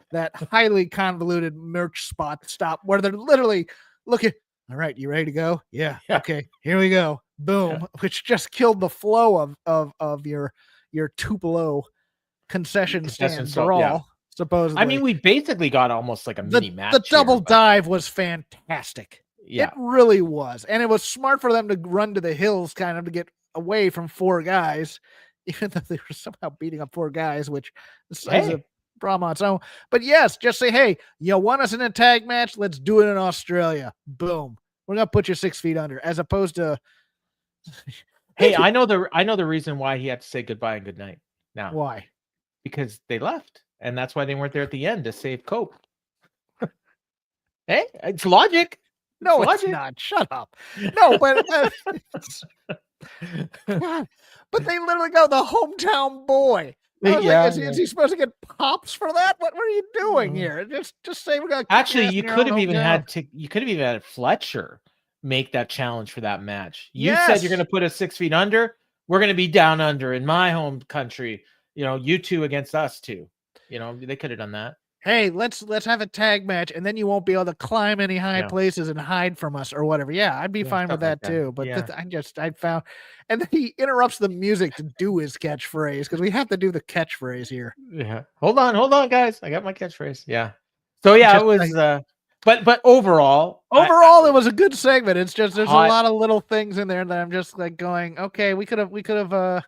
that highly convoluted merch spot stop where they're literally looking. All right, you ready to go? Yeah. Okay, here we go. Boom, which just killed the flow of your Tupelo concession stand brawl. Yeah. Supposedly, I mean, we basically got almost like a mini match. The double dive was fantastic. Yeah. It really was. And it was smart for them to run to the hills kind of to get away from 4 guys, even though they were somehow beating up 4 guys, which is a problem on its own. But yes, just say, hey, you want us in a tag match? Let's do it in Australia. Boom. We're going to put you 6 feet under, as opposed to. Hey, I know the reason why he had to say goodbye and goodnight now. Why? Because they left. And that's why they weren't there at the end to save Cope. Hey, it's logic. No, it's Logic. not. Shut up. No, but God, but they literally go the hometown boy. I was like, is he supposed to get pops for that? What are you doing here? Just say we're gonna Actually, you could have even had Fletcher make that challenge for that match. You said you're gonna put us 6 feet under. We're gonna be down under in my home country. You two against us two. They could have done that. Hey, let's have a tag match, and then you won't be able to climb any high places and hide from us or whatever. Yeah, I'd be fine with that too. But I found, and then he interrupts the music to do his catchphrase because we have to do the catchphrase here. Yeah. Hold on, guys. I got my catchphrase. Yeah. So yeah, it was. But overall, it was a good segment. It's just there's a lot of little things in there that I'm just like going, okay, we could have workshopped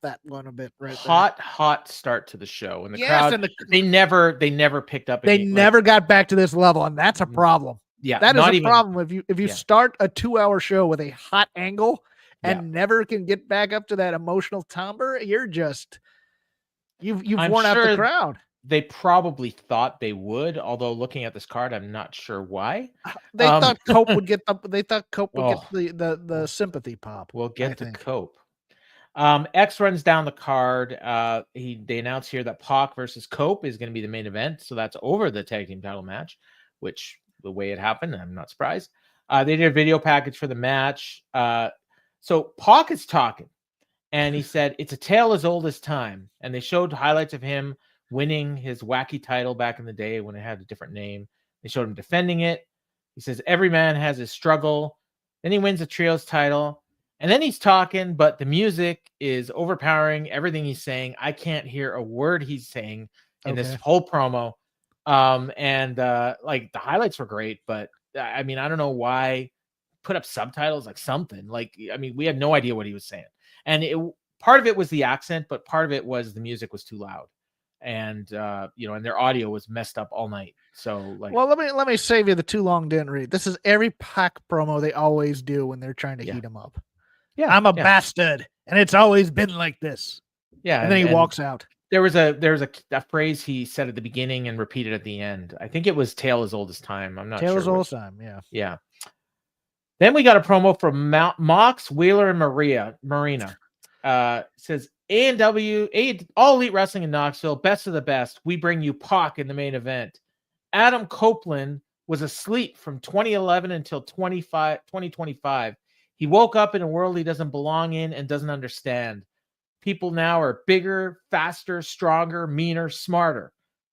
that one a bit, right? Hot start to the show, and the crowd. And they never picked up. They never got back to this level, and that's a problem. Yeah, that is a problem. If you start a 2-hour show with a hot angle and never can get back up to that emotional timbre, you've worn out the crowd. They probably thought they would, although looking at this card, I'm not sure why. They thought Cope would get the sympathy pop. We'll get to Cope. X runs down the card. They announce here that Pac versus Cope is going to be the main event, so that's over the tag team title match, which the way it happened, I'm not surprised. They did a video package for the match. So Pac is talking, and he said it's a tale as old as time, and they showed highlights of him winning his wacky title back in the day when it had a different name. They showed him defending it. He says every man has his struggle. Then he wins the trios title. And then he's talking, but the music is overpowering everything he's saying. I can't hear a word he's saying in this whole promo. Like the highlights were great, but I mean, I don't know why put up subtitles, like something. Like, I mean, we had no idea what he was saying. And part of it was the accent, but part of it was the music was too loud. And and their audio was messed up all night. So let me save you the too long didn't read. This is every Pac promo they always do when they're trying to heat him up. Yeah, I'm a bastard, and it's always been like this. Yeah, and then he walks out. There was a phrase he said at the beginning and repeated at the end. I think it was "Tale as old as time." I'm not sure. Tale as old as time. Yeah. Then we got a promo from Mox, Wheeler, and Marina. Says AEW, All Elite Wrestling in Knoxville, best of the best. We bring you Pac in the main event. Adam Copeland was asleep from 2011 until 2025. He woke up in a world he doesn't belong in and doesn't understand. People now are bigger, faster, stronger, meaner, smarter.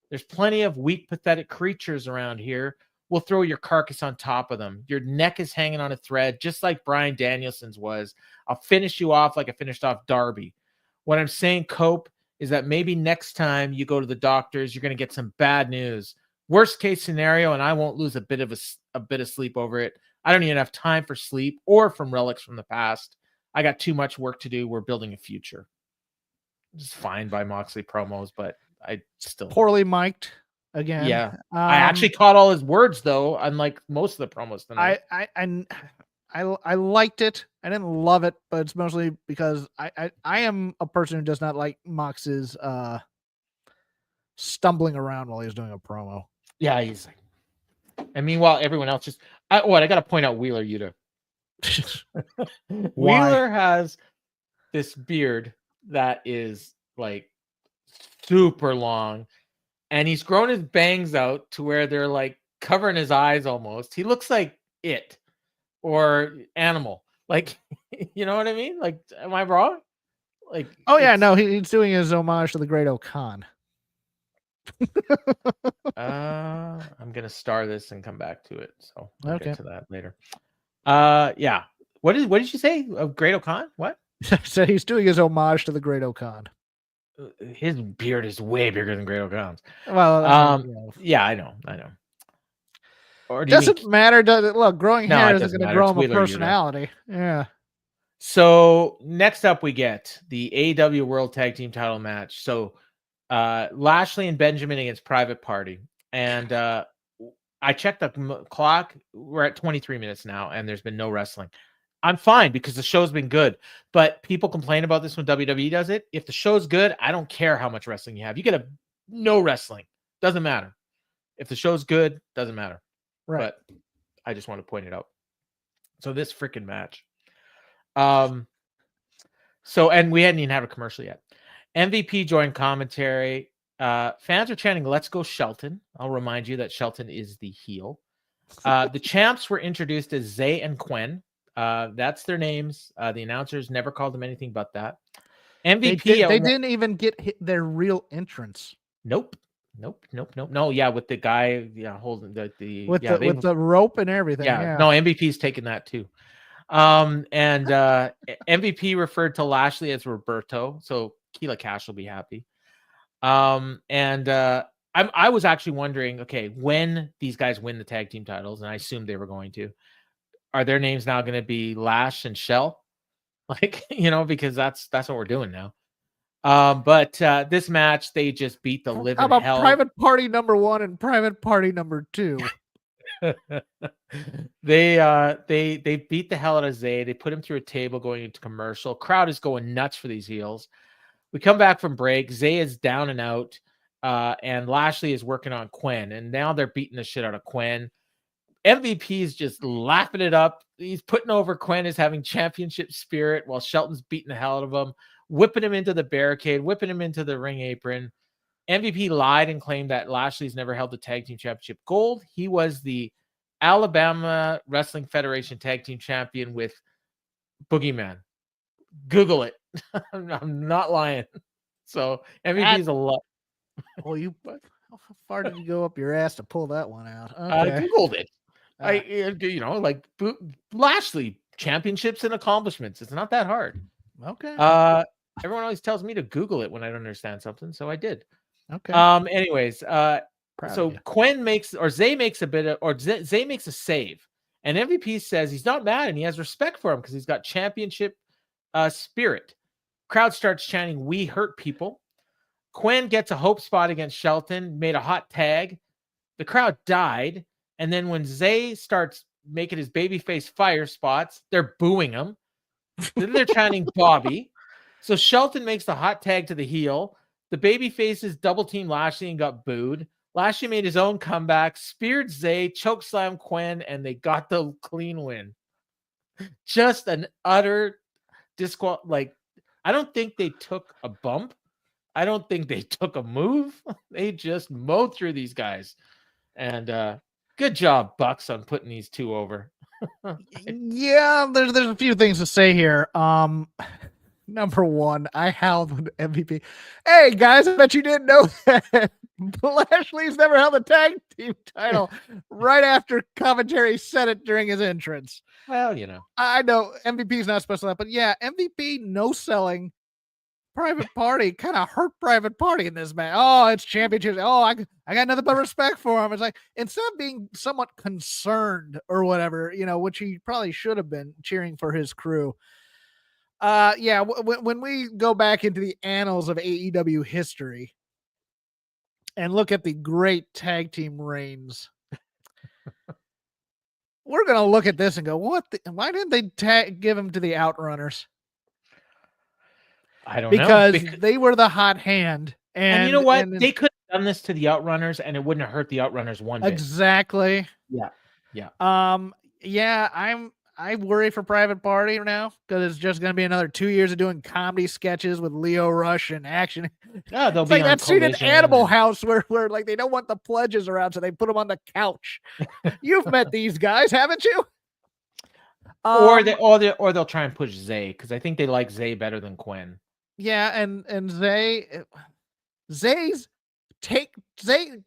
There's plenty of weak, pathetic creatures around here. We'll throw your carcass on top of them. Your neck is hanging on a thread, just like Bryan Danielson's was. I'll finish you off like I finished off Darby. What I'm saying, Cope, is that maybe next time you go to the doctors, you're going to get some bad news. Worst case scenario, and I won't lose a bit of sleep over it. I don't even have time for sleep or from relics from the past. I got too much work to do. We're building a future. It's fine by Moxley promos, but I still poorly mic'd again. Yeah, I actually caught all his words though, unlike most of the promos tonight. I liked it. I didn't love it, but it's mostly because I am a person who does not like Mox's stumbling around while he's doing a promo. Yeah, he's like. And meanwhile, everyone else just. I got to point out Wheeler Yuta. Wheeler has this beard that is like super long, and he's grown his bangs out to where they're like covering his eyes almost. He looks like It or Animal. Like, you know what I mean? Like, am I wrong? Like, oh yeah, no, he's doing his homage to the Great O'Khan. I'm gonna star this and come back to it, so we'll get to that later. Yeah. What did you say of Great O'Khan? What? So he's doing his homage to the Great O'Khan. His beard is way bigger than Great O'Khan's. Well, yeah, I know. Or doesn't matter. Does it? Look, growing hair isn't going to grow him a personality. Yeah. So next up, we get the AEW World Tag Team Title match. So Lashley and Benjamin against Private Party, and I checked the clock. We're at 23 minutes now, and there's been no wrestling. I'm fine because the show's been good, but people complain about this when WWE does it. If the show's good, I don't care how much wrestling you have. You get no wrestling, doesn't matter. If the show's good, doesn't matter. Right. But I just want to point it out. So this freaking match. And we hadn't even had a commercial yet. MVP joined commentary. Fans are chanting, "Let's go Shelton." I'll remind you that Shelton is the heel. The champs were introduced as Zay and Quen. That's their names. The announcers never called them anything but that. MVP. They didn't even get their real entrance. Nope. No, yeah, with the guy, holding with the rope and everything. Yeah. No, MVP's taking that too. And MVP referred to Lashley as Roberto, so Keila Cash will be happy. I was actually wondering, okay, when these guys win the tag team titles, and I assumed they were going to, are their names now going to be Lash and Shell? Like, because that's what we're doing now. But this match, they just beat the living hell. How about Private Party number 1 and Private Party number 2? They beat the hell out of Zay. They put him through a table going into commercial. Crowd is going nuts for these heels. We come back from break. Zay is down and out, and Lashley is working on Quen, and now they're beating the shit out of Quen. MVP is just laughing it up. He's putting over Quen as having championship spirit while Shelton's beating the hell out of him, whipping him into the barricade, whipping him into the ring apron. MVP lied and claimed that Lashley's never held the tag team championship gold. He was the Alabama Wrestling Federation tag team champion with Boogeyman. Google it. I'm not lying. So MVP is a lot. Well, how far did you go up your ass to pull that one out? Okay. I Googled it. Lashley championships and accomplishments. It's not that hard. Okay. Everyone always tells me to Google it when I don't understand something, so I did. Okay. Anyways, so Quen makes Zay makes a save, and MVP says he's not mad and he has respect for him because he's got championship spirit. Crowd starts chanting, "We hurt people." Quen gets a hope spot against Shelton, made a hot tag. The crowd died, and then when Zay starts making his babyface fire spots, they're booing him. Then they're chanting Bobby. So Shelton makes the hot tag to the heel. The baby faces double team Lashley and got booed. Lashley made his own comeback, speared Zay, chokeslam Quen, and they got the clean win. Just an utter I don't think they took a bump. I don't think they took a move. They just mowed through these guys. And good job, Bucks, on putting these two over. Yeah, there's a few things to say here. Number one, I howled with MVP. Hey guys, I bet you didn't know that Lashley's never held a tag team title. Right after commentary said it during his entrance. Well, I know MVP's not supposed to that, but yeah, MVP no selling Private Party kind of hurt Private Party in this match. Oh, it's championships. Oh, I got nothing but respect for him. It's like, instead of being somewhat concerned or whatever, which he probably should have been, cheering for his crew. When we go back into the annals of AEW history and look at the great tag team reigns, we're going to look at this and go, why didn't they give him to the Outrunners? I don't know. Because they were the hot hand. And you know what? They could have done this to the Outrunners and it wouldn't have hurt the Outrunners one bit. Exactly. Yeah. I worry for Private Party now because it's just going to be another 2 years of doing comedy sketches with Leo Rush and action. Yeah, they'll it's be like that scene in Animal House where like they don't want the pledges around, so they put them on the couch. You've met these guys, haven't you? Or they'll try and push Zay because I think they like Zay better than Quen. Yeah, and Zay's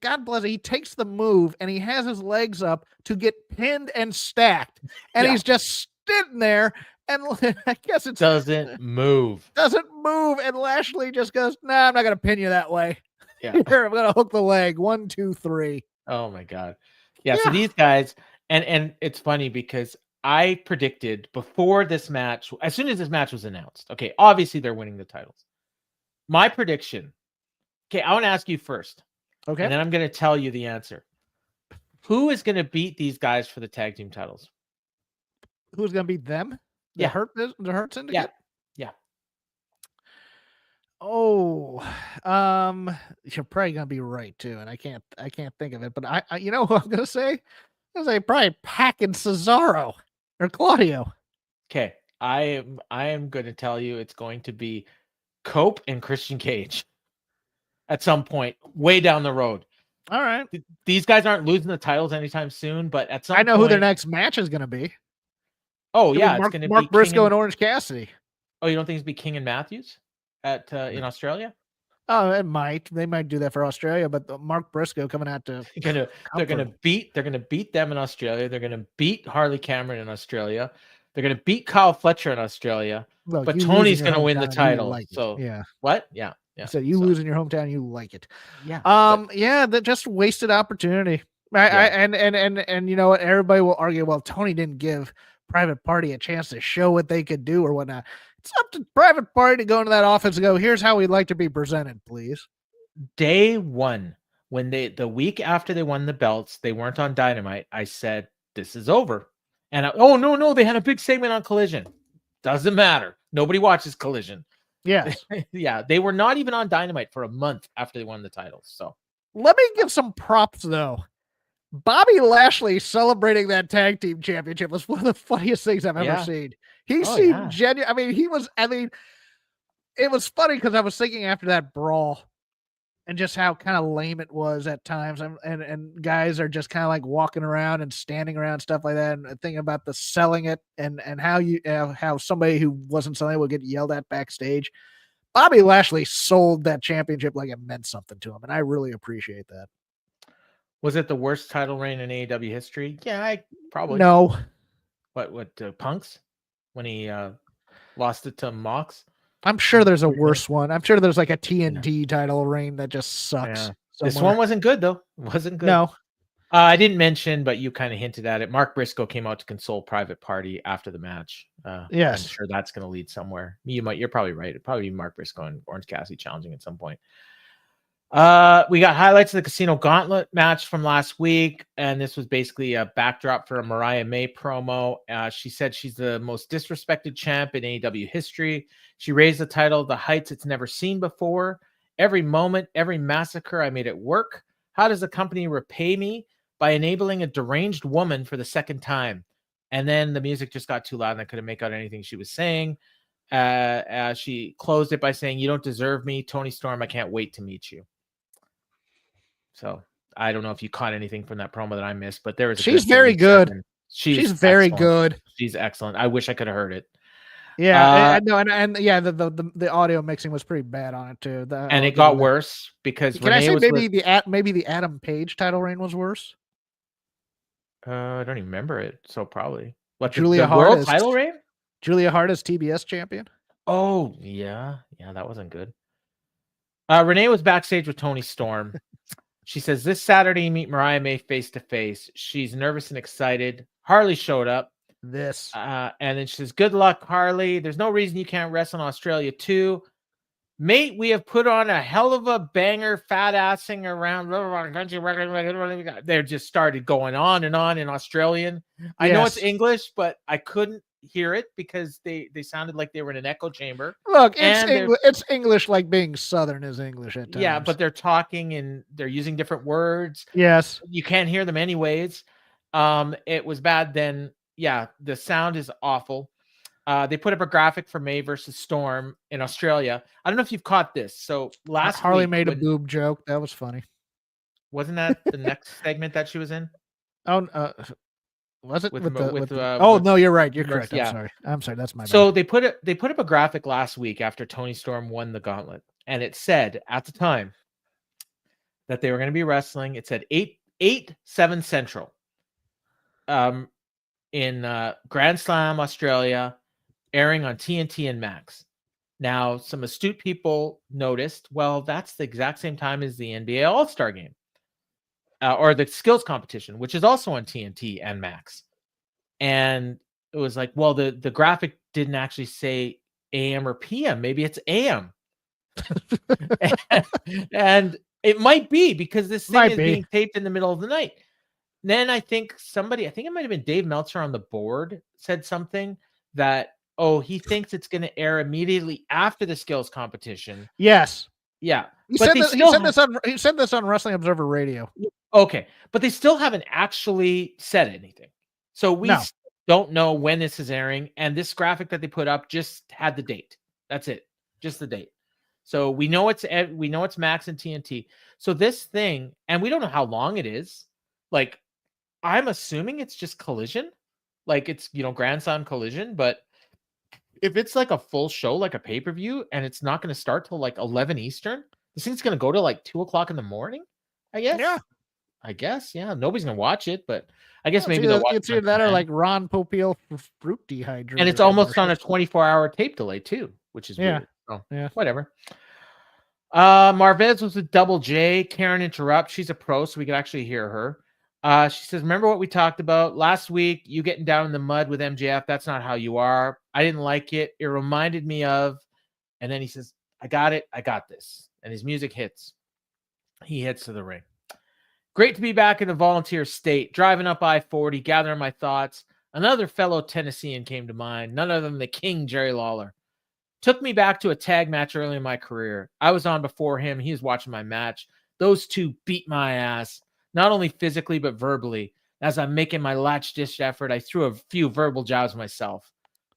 God bless it, he takes the move and he has his legs up to get pinned and stacked, and he's just sitting there, and I guess it doesn't move, and Lashley just goes, "Nah, I'm not gonna pin you that way. Yeah, here, I'm gonna hook the leg. 1, 2, 3." Oh my god, yeah. So these guys, and it's funny because I predicted before this match, as soon as this match was announced, okay, obviously they're winning the titles. My prediction. Okay, I want to ask you first. Okay. And then I'm going to tell you the answer. Who is going to beat these guys for the tag team titles? Who's going to beat them? The Hurt Syndicate? Yeah. Oh, you're probably going to be right too, and I can't think of it, but I you know what I'm going to say? I was like, probably packing Cesaro or Claudio. Okay, I am going to tell you it's going to be Cope and Christian Cage at some point, way down the road. All right. These guys aren't losing the titles anytime soon, but at some I know point, who their next match is going to be. Oh yeah, it's going to be Mark Briscoe and Orange Cassidy. Oh, you don't think it's be King and Matthews at in Australia? Oh, it might. They might do that for Australia, but Mark Briscoe coming out to they're gonna beat them in Australia. They're gonna beat Harley Cameron in Australia. They're gonna beat Kyle Fletcher in Australia. Look, but Tony's gonna win the title. Like so yeah, what? Yeah. So you lose in your hometown, you like it. Yeah. Yeah, that just wasted opportunity. And you know what? Everybody will argue, well, Tony didn't give Private Party a chance to show what they could do or whatnot. It's up to Private Party to go into that office and go, here's how we'd like to be presented, please. Day one, when the week after they won the belts, they weren't on Dynamite. I said, this is over. And oh, no, they had a big segment on Collision. Doesn't matter. Nobody watches Collision. Yeah. Yeah. They were not even on Dynamite for a month after they won the titles. So let me give some props, though. Bobby Lashley celebrating that tag team championship was one of the funniest things I've ever seen. He seemed genuine. I mean, it was funny because I was thinking after that brawl and just how kind of lame it was at times. And guys are just kind of like walking around and standing around, stuff like that. And thinking about the selling it and how somebody who wasn't selling it would get yelled at backstage. Bobby Lashley sold that championship like it meant something to him. And I really appreciate that. Was it the worst title reign in AEW history? Yeah, I probably. No. What Punk's? When he lost it to Mox? I'm sure there's a worse one. I'm sure there's like a TNT title reign that just sucks. Yeah. This one wasn't good, though. It wasn't good. No. I didn't mention, but you kind of hinted at it. Mark Briscoe came out to console Private Party after the match. Yes. I'm sure that's going to lead somewhere. You're probably right. It'd probably be Mark Briscoe and Orange Cassidy challenging at some point. We got highlights of the Casino Gauntlet match from last week, and this was basically a backdrop for a Mariah May promo. She said she's the most disrespected champ in AEW history. She raised the title to heights it's never seen before. Every moment, every massacre, I made it work. How does the company repay me? By enabling a deranged woman for the second time. And then the music just got too loud and I couldn't make out anything she was saying. She closed it by saying, "You don't deserve me, Tony Storm. I can't wait to meet you." So I don't know if you caught anything from that promo that I missed, but there was. She's very good. She's very excellent. Good. She's excellent. I wish I could have heard it. Yeah, the audio mixing was pretty bad on it too. And it got worse because can Renee I say maybe the Adam Page title reign was worse? I don't even remember it, so probably. What, Julia the Hart world title reign? Julia Hart as TBS champion. Oh yeah, that wasn't good. Renee was backstage with Tony Storm. She says this Saturday meet Mariah May face to face. She's nervous and excited. Harley showed up. And then she says, "Good luck, Harley. There's no reason you can't wrestle in Australia too. Mate, we have put on a hell of a banger, fat assing around." They just started going on and on in Australian. Yes. I know it's English, but I couldn't hear it because they sounded like they were in an echo chamber. Look, it's English like being Southern is English at times. Yeah, but they're talking and they're using different words. Yes. You can't hear them anyways. It was bad then. Yeah, the sound is awful. They put up a graphic for May versus Storm in Australia. I don't know if you've caught this. So last Harley week, made a boob joke. That was funny. Wasn't that the next segment that she was in? Oh, was it? No, you're right. You're correct. Yeah. I'm sorry. That's my bad. So they put up a graphic last week after Tony Storm won the gauntlet, and it said at the time that they were going to be wrestling. It said 8/7 Central. In Grand Slam, Australia, airing on TNT and Max. Now, some astute people noticed, well, that's the exact same time as the NBA All-Star Game. Or the skills competition, which is also on TNT and Max. And it was like, well, the graphic didn't actually say AM or PM. Maybe it's AM. and it might be because this thing is being taped in the middle of the night. Then I think it might have been Dave Meltzer on the board, said something that, he thinks it's going to air immediately after the skills competition. Yes. Yeah. He said this on Wrestling Observer Radio. Okay, but they still haven't actually said anything. So we No. don't know when this is airing, and this graphic that they put up just had the date. That's it, just the date. So we know it's Max and TNT. So this thing, and we don't know how long it is. Like, I'm assuming it's just Collision, like it's Grand Slam Collision. But if it's like a full show, like a pay-per-view, and it's not going to start till like 11 Eastern, this thing's going to go to like 2:00 in the morning, I guess. Yeah. I guess, yeah. Nobody's gonna watch it, but I guess Well, maybe they'll watch it's it on either that or demand. like Ron Popeil for fruit dehydrator. And it's almost on a 24-hour tape delay too, which is weird. So Yeah. whatever. Marvez was with Double J. Karen interrupts. She's a pro, so we could actually hear her. She says, remember what we talked about last week? You getting down in the mud with MJF. That's not how you are. I didn't like it. It reminded me of, and then he says, I got it. I got this. And his music hits. He heads to the ring. Great to be back in the volunteer state, driving up I-40, gathering my thoughts. Another fellow Tennessean came to mind, none other than the King, Jerry Lawler. Took me back to a tag match early in my career. I was on before him. He was watching my match. Those two beat my ass, not only physically, but verbally. As I'm making my latch-ditch effort, I threw a few verbal jabs myself.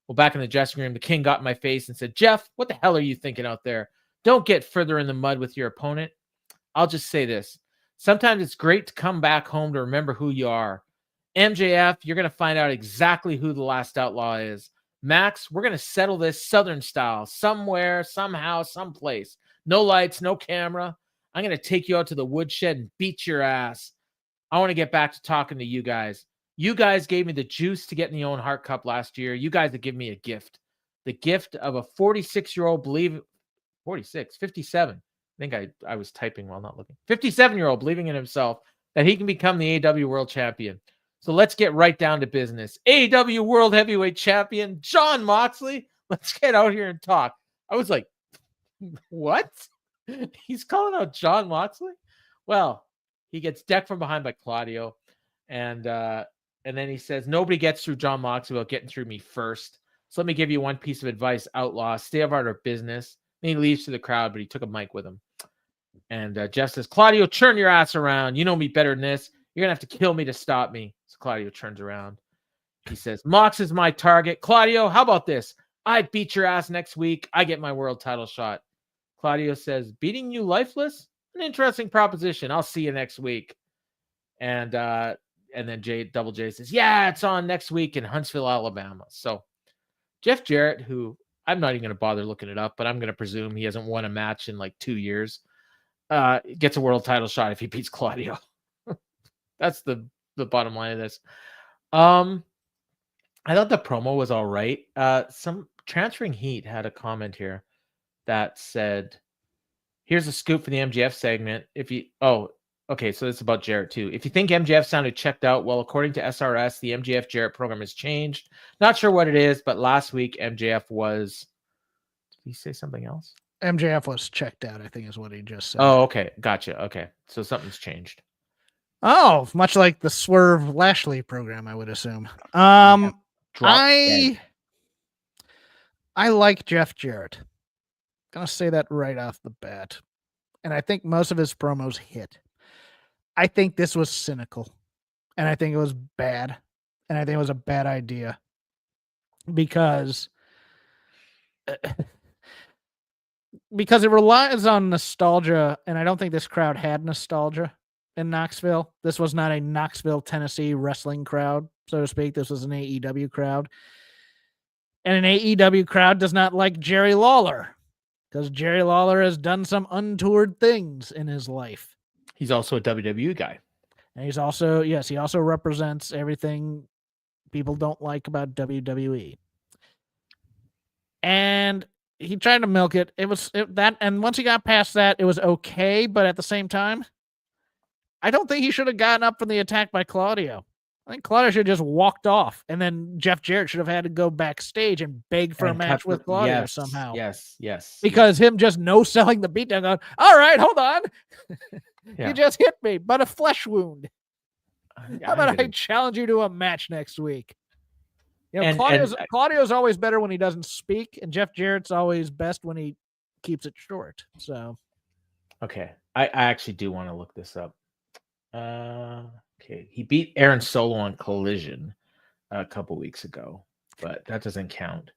Well, back in the dressing room, the King got in my face and said, Jeff, what the hell are you thinking out there? Don't get further in the mud with your opponent. I'll just say this. Sometimes it's great to come back home to remember who you are. MJF, you're going to find out exactly who the last outlaw is. Max, we're going to settle this Southern style, somewhere, somehow, someplace. No lights, no camera. I'm going to take you out to the woodshed and beat your ass. I want to get back to talking to you guys. You guys gave me the juice to get in the Owen Hart Cup last year. You guys have given me a gift. The gift of a 46-year-old 57. I think I was typing while not looking. 57-year-old believing in himself that he can become the AEW World Champion. So let's get right down to business. AEW World Heavyweight Champion, Jon Moxley. Let's get out here and talk. I was like, what? He's calling out Jon Moxley? Well, he gets decked from behind by Claudio. And then he says, nobody gets through Jon Moxley without getting through me first. So let me give you one piece of advice, outlaw. Stay out of business. And he leaves to the crowd, but he took a mic with him. And Jeff says, Claudio, turn your ass around. You know me better than this. You're going to have to kill me to stop me. So Claudio turns around. He says, Mox is my target. Claudio, how about this? I beat your ass next week. I get my world title shot. Claudio says, beating you lifeless? An interesting proposition. I'll see you next week. And then Double J says, yeah, it's on next week in Huntsville, Alabama. So Jeff Jarrett, who I'm not even going to bother looking it up, but I'm going to presume he hasn't won a match in like 2 years, gets a world title shot if he beats Claudio. That's the bottom line of this. I thought the promo was all right. Some Transferring Heat had a comment here that said, here's a scoop for the MJF segment. Okay, so it's about Jarrett too. If you think MJF sounded checked out, well, according to SRS, the MJF Jarrett program has changed. Not sure what it is, but last week MJF was. Did he say something else? MJF was checked out, I think is what he just said. Oh, okay. Gotcha. Okay. So something's changed. Oh, much like the Swerve Lashley program, I would assume. I like Jeff Jarrett. Gonna say that right off the bat. And I think most of his promos hit. I think this was cynical. And I think it was bad. And I think it was a bad idea. Because it relies on nostalgia, and I don't think this crowd had nostalgia in Knoxville. This was not a Knoxville, Tennessee wrestling crowd, so to speak. This was an AEW crowd. And an AEW crowd does not like Jerry Lawler, because Jerry Lawler has done some untoward things in his life. He's also a WWE guy. And he also represents everything people don't like about WWE. And he tried to milk it. And once he got past that, it was okay. But at the same time, I don't think he should have gotten up from the attack by Claudio. I think Claudio should have just walked off, and then Jeff Jarrett should have had to go backstage and beg for a match with Claudio somehow. Yes. Because him just no-selling the beatdown, going, all right, hold on. You just hit me, but a flesh wound. How about I challenge you to a match next week? Claudio's always better when he doesn't speak, and Jeff Jarrett's always best when he keeps it short. So, okay, I actually do want to look this up. Okay, he beat Aaron Solo on Collision a couple weeks ago, but that doesn't count.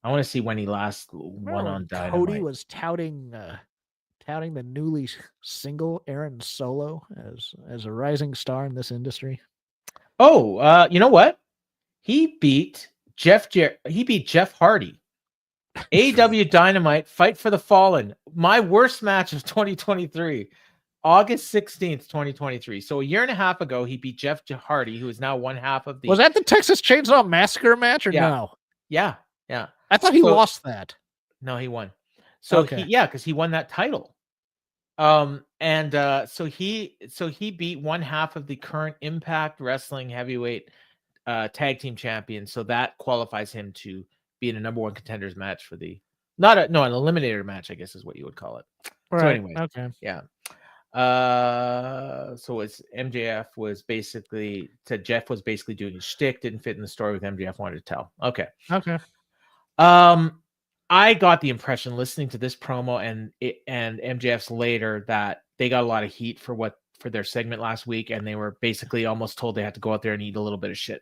I want to see when he last won Remember on when Dynamite. Cody was touting the newly single Aaron Solo as a rising star in this industry? Oh, you know what? He beat Jeff Hardy. AEW Dynamite Fight for the Fallen. My worst match of 2023. August 16th, 2023. So a year and a half ago, he beat Jeff Hardy, who is now one half of the. Was that the Texas Chainsaw Massacre match or no? Yeah. I thought he lost that. No, he won. So Okay. because he won that title. So he beat one half of the current Impact Wrestling heavyweight tag team champion. So that qualifies him to be in a number one contenders match for the an eliminator match, I guess is what you would call it. Right. So anyway, okay. Yeah. So it's MJF was basically said Jeff was basically doing his shtick, didn't fit in the story with MJF wanted to tell. Okay. I got the impression listening to this promo and MJF's later that they got a lot of heat for their segment last week, and they were basically almost told they had to go out there and eat a little bit of shit.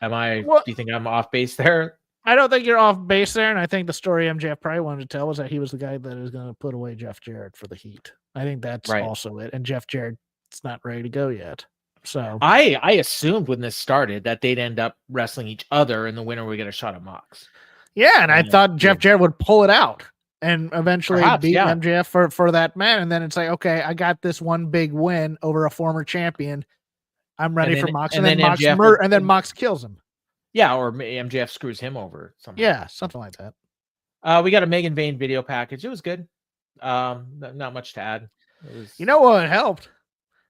Do you think I'm off base there? I don't think you're off base there, and I think the story MJF probably wanted to tell was that he was the guy that is going to put away Jeff Jarrett for the heat. I think that's also it, and Jeff Jarrett's not ready to go yet. So I assumed when this started that they'd end up wrestling each other, and the winner would get a shot at Mox. Yeah, and I thought Jeff Jarrett would pull it out and eventually beat MJF for that man, and then it's like, okay, I got this one big win over a former champion. I'm ready for Mox, and then Mox kills him. Yeah, or MJF screws him over. Yeah, something like that. We got a Megan Vane video package. It was good. Not much to add. You know what helped?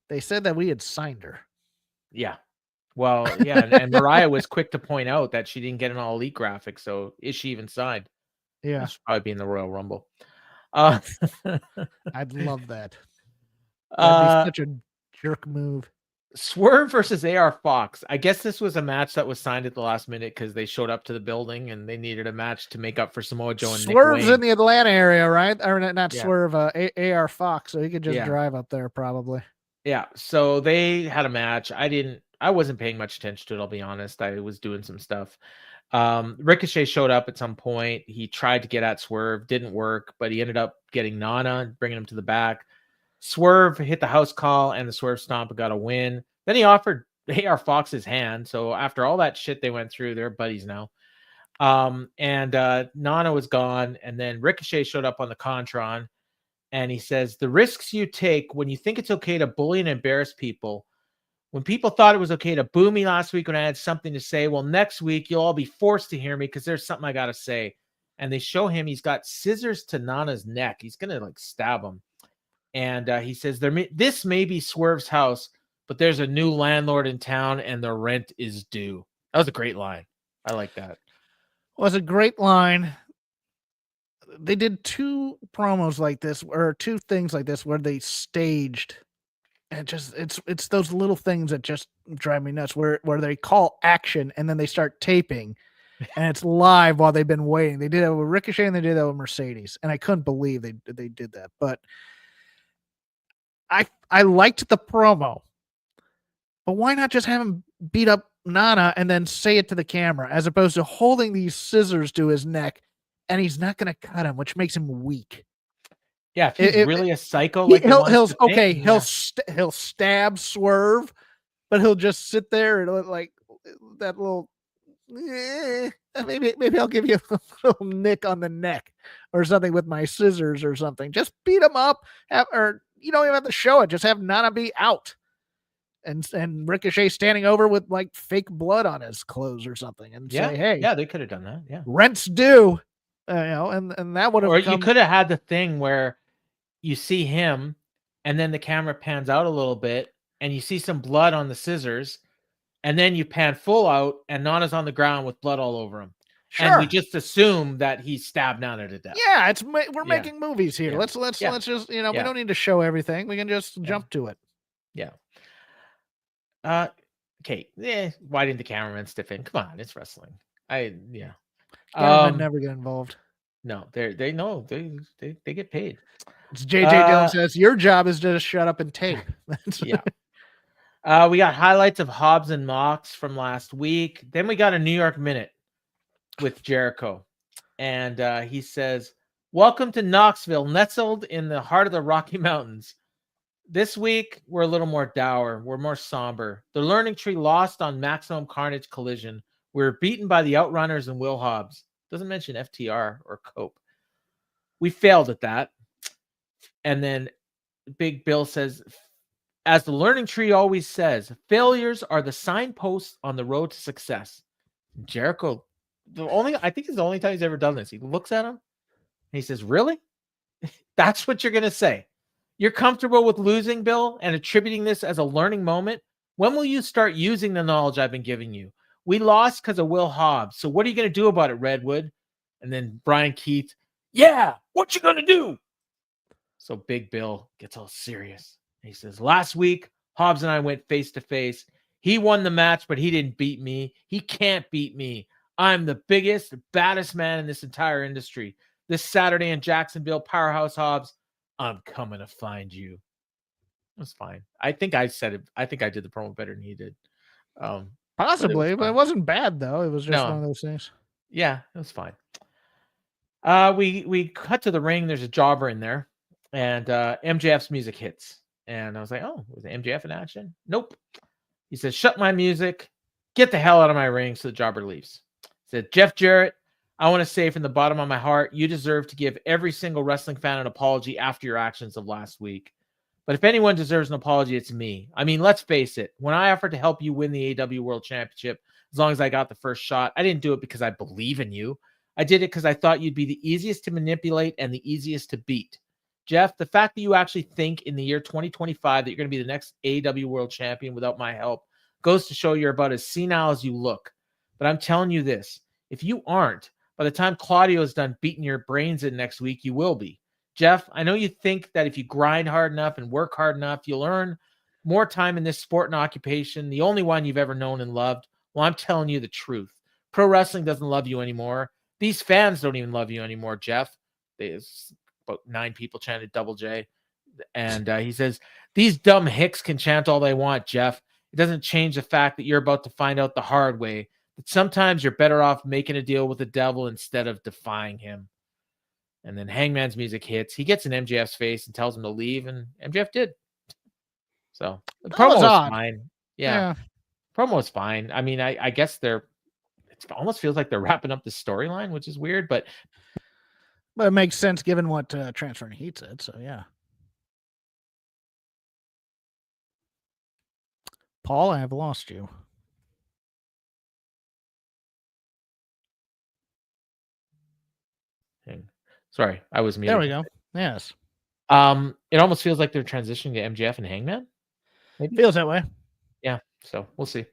They said that we had signed her. Yeah. Well, yeah, and Mariah was quick to point out that she didn't get an all elite graphic. So is she even signed? Yeah, she'll probably be in the Royal Rumble. I'd love that. That'd be such a jerk move. Swerve versus AR Fox. I guess this was a match that was signed at the last minute because they showed up to the building and they needed a match to make up for Samoa Joe and Swerve's Nick Wayne. In the Atlanta area, right? Or not Swerve, AR Fox, so he could just drive up there probably. Yeah, so they had a match. I wasn't paying much attention to it, I'll be honest. I was doing some stuff. Ricochet showed up at some point. He tried to get at Swerve, didn't work, but he ended up getting Nana, bringing him to the back. Swerve hit the house call and the Swerve stomp and got a win. Then he offered AR Fox his hand. So after all that shit they went through, they're buddies now. And Nana was gone. And then Ricochet showed up on the Contron. And he says, the risks you take when you think it's okay to bully and embarrass people. When people thought it was okay to boo me last week when I had something to say, well, next week you'll all be forced to hear me because there's something I got to say. And they show him he's got scissors to Nana's neck. He's going to stab him. And he says, this may be Swerve's house, but there's a new landlord in town and the rent is due. That was a great line. I like that. It was a great line. They did two promos like this, or two things like this, where they staged. And it's those little things that just drive me nuts, where they call action and then they start taping. And it's live while they've been waiting. They did that with Ricochet and they did that with Mercedes. And I couldn't believe they did that. But I liked the promo. But why not just have him beat up Nana and then say it to the camera, as opposed to holding these scissors to his neck and he's not going to cut him, which makes him weak. Yeah, if he's really a psycho, he'll stab Swerve, but he'll just sit there and like that little. Maybe I'll give you a little nick on the neck or something with my scissors or something. Just beat him up, or you don't even have to show it. Just have Nana be out, and Ricochet standing over with like fake blood on his clothes or something, and say, "Hey, they could have done that. Yeah, rent's due." And that would have. Or you could have had the thing where you see him, and then the camera pans out a little bit, and you see some blood on the scissors. And then you pan full out, and Nana's on the ground with blood all over him. Sure. And we just assume that he stabbed Nana to death. Yeah, we're making movies here. Yeah. Let's just we don't need to show everything. We can just jump to it. Yeah. Okay. Why didn't the cameraman step in? Come on, it's wrestling. Cameramen never get involved. No, they know they get paid. It's JJ Dillon says your job is to just shut up and tape. Yeah. We got highlights of Hobbs and Mox from last week. Then we got a New York Minute with Jericho. And he says, welcome to Knoxville, nestled in the heart of the Rocky Mountains. This week, we're a little more dour. We're more somber. The Learning Tree lost on Maximum Carnage Collision. We were beaten by the Outrunners and Will Hobbs. Doesn't mention FTR or Cope. We failed at that. And then Big Bill says, as the Learning Tree always says, failures are the signposts on the road to success. Jericho, I think it's the only time he's ever done this. He looks at him and he says, really? That's what you're going to say? You're comfortable with losing, Bill, and attributing this as a learning moment? When will you start using the knowledge I've been giving you? We lost because of Will Hobbs. So what are you going to do about it, Redwood? And then Brian Keith, yeah, what you going to do? So Big Bill gets all serious. He says, last week, Hobbs and I went face to face. He won the match, but he didn't beat me. He can't beat me. I'm the biggest, baddest man in this entire industry. This Saturday in Jacksonville, Powerhouse Hobbs, I'm coming to find you. That's fine. I think I said it. I think I did the promo better than he did. Possibly, but it wasn't bad though. It was just one of those things. Yeah, it was fine. We cut to the ring. There's a jobber in there, and MJF's music hits. And I was like, oh, was MJF in action? Nope. He says, shut my music. Get the hell out of my ring. So the jobber leaves. He said, Jeff Jarrett, I want to say from the bottom of my heart, you deserve to give every single wrestling fan an apology after your actions of last week. But if anyone deserves an apology, it's me. I mean, let's face it. When I offered to help you win the AEW World Championship, as long as I got the first shot, I didn't do it because I believe in you. I did it because I thought you'd be the easiest to manipulate and the easiest to beat. Jeff, the fact that you actually think in the year 2025 that you're going to be the next AEW World Champion without my help goes to show you're about as senile as you look. But I'm telling you this, if you aren't, by the time Claudio is done beating your brains in next week, you will be. Jeff, I know you think that if you grind hard enough and work hard enough, you'll earn more time in this sport and occupation, the only one you've ever known and loved. Well, I'm telling you the truth. Pro wrestling doesn't love you anymore. These fans don't even love you anymore, Jeff. There's about 9 people chanted Double J. And he says, these dumb hicks can chant all they want, Jeff. It doesn't change the fact that you're about to find out the hard way that sometimes you're better off making a deal with the devil instead of defying him. And then Hangman's music hits. He gets in MJF's face and tells him to leave, and MJF did. So the promo was fine. Yeah. Promo was fine. I mean, I guess it almost feels like they're wrapping up the storyline, which is weird, but it makes sense given what Transfer and Heat said. So yeah. Paul, I have lost you. Sorry, I was muted. There we go. Yes. It almost feels like they're transitioning to MJF and Hangman. Maybe feels that way. Yeah. So we'll see.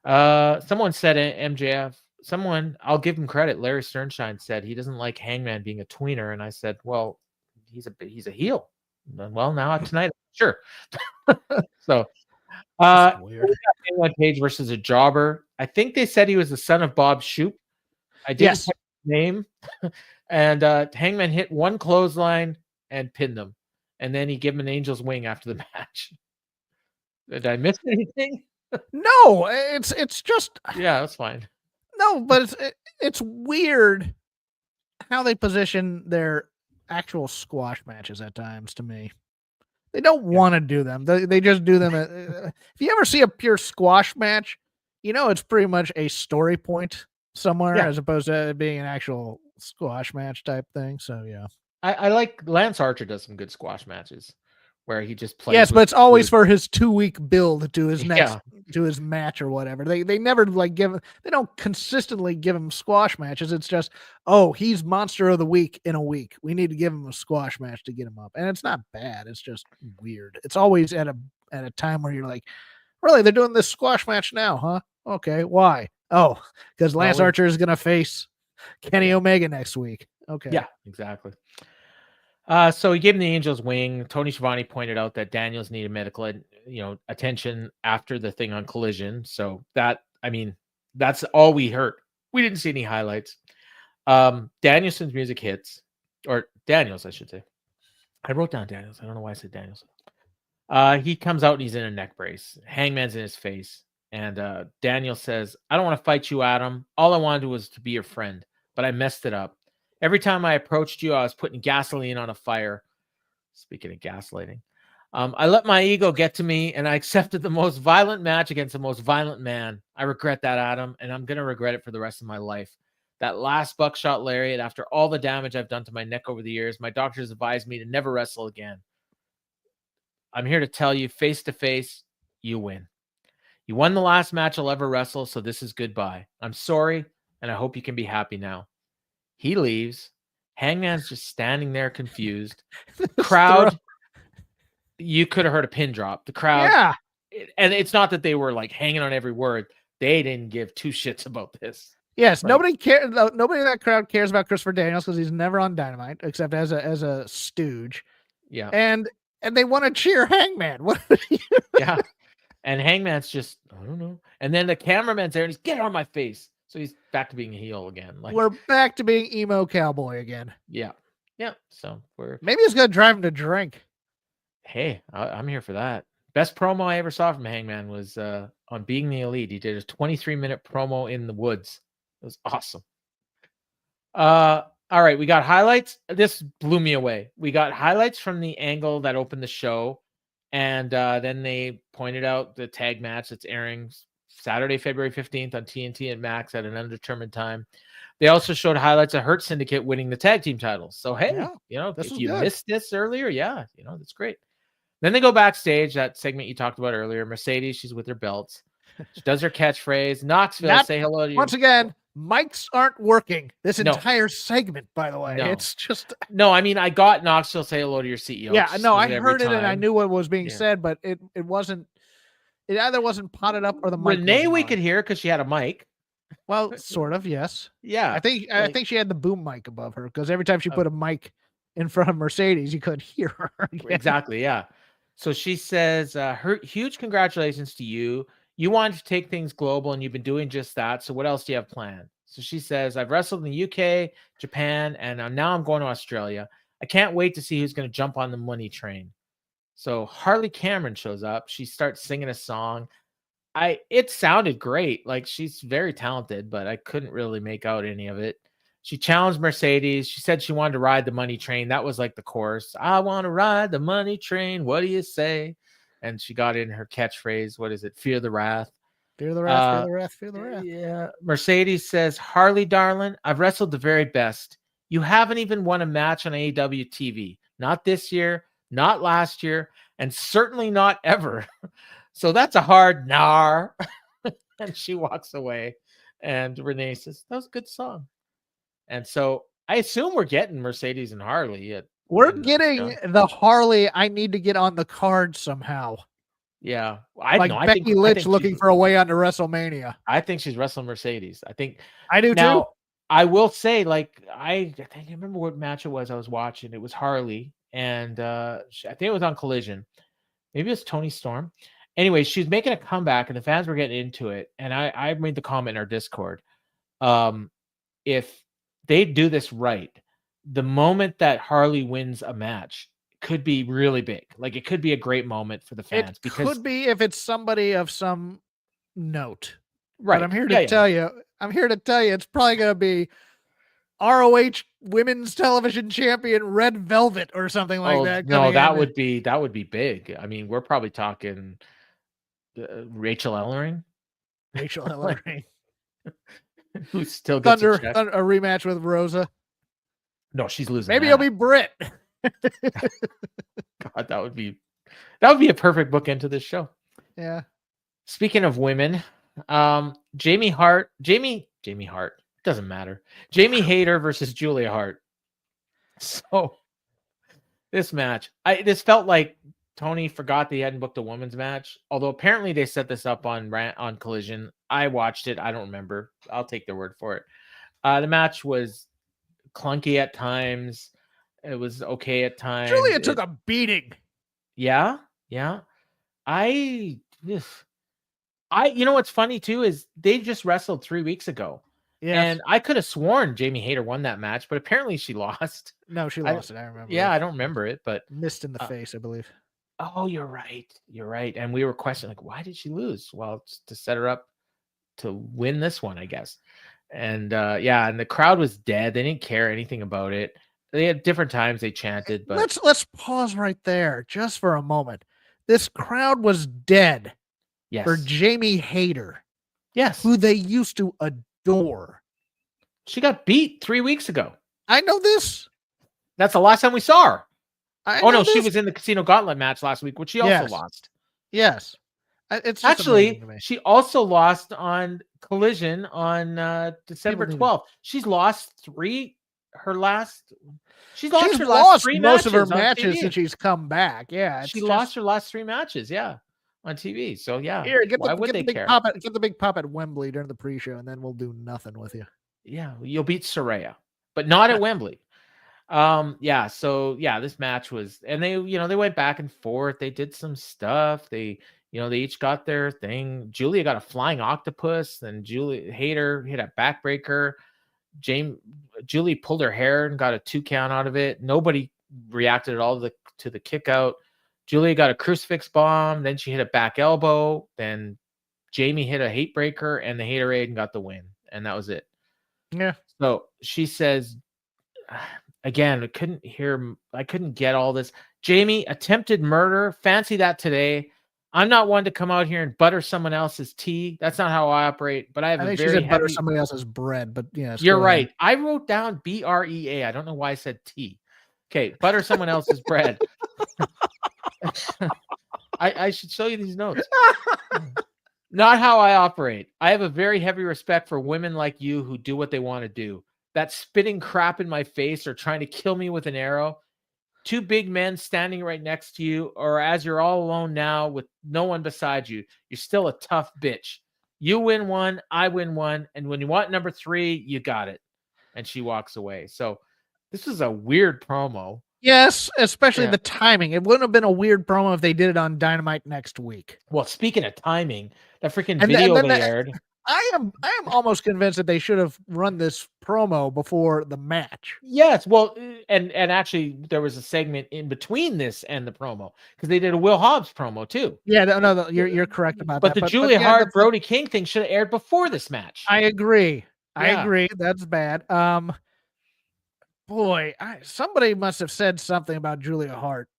Someone said MJF. I'll give him credit. Larry Sternstein said he doesn't like Hangman being a tweener, and I said, well, he's a heel. Well, now tonight, sure. So, weird. Hangman Page versus a jobber. I think they said he was the son of Bob Shoop. I didn't check his name. And Hangman hit one clothesline and pinned him. And then he gave him an angel's wing after the match. Did I miss anything? No, it's just... Yeah, that's fine. No, but it's weird how they position their actual squash matches at times to me. They don't want to do them. They just do them. If you ever see a pure squash match, you know it's pretty much a story point somewhere as opposed to it being an actual squash match type thing. So yeah, I like Lance Archer does some good squash matches where he just plays. Yes, but it's always for his 2-week build to his next to his match or whatever. They never they don't consistently give him squash matches. It's just, oh, he's monster of the week in a week. We need to give him a squash match to get him up. And it's not bad. It's just weird. It's always at a time where you're like, really, they're doing this squash match now, huh? Okay, why? Oh, because Lance Archer is gonna face Kenny Omega next week. Okay. Yeah, exactly. So he gave him the Angel's wing. Tony Schiavone pointed out that Daniels needed medical, attention after the thing on Collision. So that's all we heard. We didn't see any highlights. Danielson's music hits, or Daniels, I should say. I wrote down Daniels. I don't know why I said Danielson. He comes out and he's in a neck brace. Hangman's in his face. And Daniel says, I don't want to fight you, Adam. All I wanted was to be your friend, but I messed it up. Every time I approached you, I was putting gasoline on a fire. Speaking of gaslighting, I let my ego get to me, and I accepted the most violent match against the most violent man. I regret that, Adam, and I'm going to regret it for the rest of my life. That last buckshot lariat, after all the damage I've done to my neck over the years, my doctors advised me to never wrestle again. I'm here to tell you, face to face, you win. You won the last match I'll ever wrestle, so this is goodbye. I'm sorry, and I hope you can be happy now. He leaves. Hangman's just standing there confused. Crowd, you could have heard a pin drop. The crowd, Yeah. And it's not that they were like hanging on every word. They didn't give two shits about this. Yes, nobody cares. Nobody in that crowd cares about Christopher Daniels because he's never on Dynamite except as a stooge. Yeah, and they want to cheer Hangman. What? Yeah, and Hangman's just, I don't know. And then the cameraman's there and he's, get on my face. So he's back to being a heel again. Like, we're back to being emo cowboy again. Yeah. So maybe it's gonna drive him to drink. Hey, I'm here for that. Best promo I ever saw from Hangman was on Being the Elite. He did a 23-minute promo in the woods. It was awesome. All right, we got highlights. This blew me away. We got highlights from the angle that opened the show, and then they pointed out the tag match that's airing Saturday, February 15th on TNT and Max at an undetermined time. They also showed highlights of Hurt Syndicate winning the tag team titles. So, hey, if you missed this earlier, that's great. Then they go backstage, that segment you talked about earlier. Mercedes, she's with her belts. She does her catchphrase. Knoxville, say hello to you. Once again, mics aren't working this entire segment, by the way. No. It's just... No, I mean, I got Knoxville, say hello to your CEO. Yeah, no, I heard it and I knew what was being said, but it wasn't... It either wasn't potted up or the mic. Renee, we could hear because she had a mic. Well, sort of, yes. Yeah. I think she had the boom mic above her because every time she put a mic in front of Mercedes, you couldn't hear her again. Exactly, yeah. So she says, huge congratulations to you. You wanted to take things global and you've been doing just that. So what else do you have planned? So she says, I've wrestled in the UK, Japan, and now I'm going to Australia. I can't wait to see who's going to jump on the money train. So Harley Cameron shows up. She starts singing a song. It sounded great. Like, she's very talented, but I couldn't really make out any of it. She challenged Mercedes. She said she wanted to ride the money train. That was like the chorus. I want to ride the money train. What do you say? And she got in her catchphrase. What is it? Fear the wrath. Fear the wrath, fear the wrath, fear the wrath. Yeah. Mercedes says, Harley, darling, I've wrestled the very best. You haven't even won a match on AEW TV. Not this year, not last year, and certainly not ever. So that's a hard nar. And she walks away. And Renee says, that was a good song. And so I assume we're getting Mercedes and Harley. We're getting the Harley. I need to get on the card somehow. Yeah. Becky Lynch looking for a way onto WrestleMania. I think she's wrestling Mercedes. I do too. I will say, I think I remember what match it was I was watching. It was Harley, and I think it was on Collision. Maybe it was Toni Storm. Anyway, she's making a comeback, and the fans were getting into it. And I made the comment in our Discord. If they do this right, the moment that Harley wins a match could be really big. Like, it could be a great moment for the fans. It could be if it's somebody of some note. Right. But I'm here to tell you, it's probably going to be ROH Women's Television Champion Red Velvet or something like that. No, that would be big. I mean, we're probably talking Rachel Ellering. Rachel Ellering. Who still gets a rematch with Rosa. No, she's losing. Maybe it'll be Britt. God, that would be a perfect bookend to this show. Yeah. Speaking of women, Jamie Hart, doesn't matter. Jamie Hayter versus Julia Hart. So this match, this felt like Tony forgot that he hadn't booked a women's match. Although apparently they set this up on Collision. I watched it. I don't remember. I'll take their word for it. The match was clunky at times. It was okay at times. Julia took a beating. Yeah. You know what's funny too is they just wrestled 3 weeks ago. Yes. And I could have sworn Jamie Hayter won that match, but apparently she lost. No, she lost it. I remember. Yeah, I don't remember it, but missed in the face, I believe. oh, you're right. You're right. And we were questioning, like, why did she lose? Well, it's to set her up to win this one, I guess. And yeah, and the crowd was dead. They didn't care anything about it. They had different times they chanted, but let's pause right there just for a moment. This crowd was dead for yes. Jamie Hayter, Yes. who they used to adore. She got beat 3 weeks ago. I know this. That's the last time we saw her. Oh no, she was in the Casino Gauntlet match last week, which she also lost. Yes. It's just actually, she also lost on Collision on December 12th. She's lost her last three most of her matches since she's come back. Yeah, she lost her last 3 matches. Yeah, on TV. So yeah, here, why would they care? Get the big pop at Wembley during the pre-show, and then we'll do nothing with you. Yeah, you'll beat Saraya, but not at Wembley. Yeah, so yeah, this match was, and they went back and forth. They did some stuff. They each got their thing. Julia got a flying octopus, then Hayter hit a backbreaker. Julie pulled her hair and got a 2 count out of it. Nobody reacted at all to the kick out. Julia got a crucifix bomb, then she hit a back elbow, then Jamie hit a hate breaker, and the Haterade and got the win, and that was it. Yeah. So she says, again, I couldn't get all this. Jamie, attempted murder. Fancy that today. I'm not one to come out here and butter someone else's tea. That's not how I operate. But I think she said butter somebody else's bread. But yeah, you're right. I wrote down BREA. I don't know why I said tea. Okay, butter someone else's bread. I should show you these notes. Not how I operate. I have a very heavy respect for women like you who do what they want to do. That spitting crap in my face or trying to kill me with an arrow. 2 big men standing right next to you, or as you're all alone now with no one beside you, you're still a tough bitch. You win one, I win one, and when you want number 3, you got it. And she walks away. So this is a weird promo. Yes, especially the timing. It wouldn't have been a weird promo if they did it on Dynamite next week. Well, speaking of timing, that freaking video they aired. I am almost convinced that they should have run this promo before the match. Yes, well, and actually there was a segment in between this and the promo because they did a Will Hobbs promo too. Yeah, no, you're correct about that. But the Julia Hart Brody King thing should have aired before this match. I agree. I agree. That's bad. Boy, somebody must have said something about Julia Hart.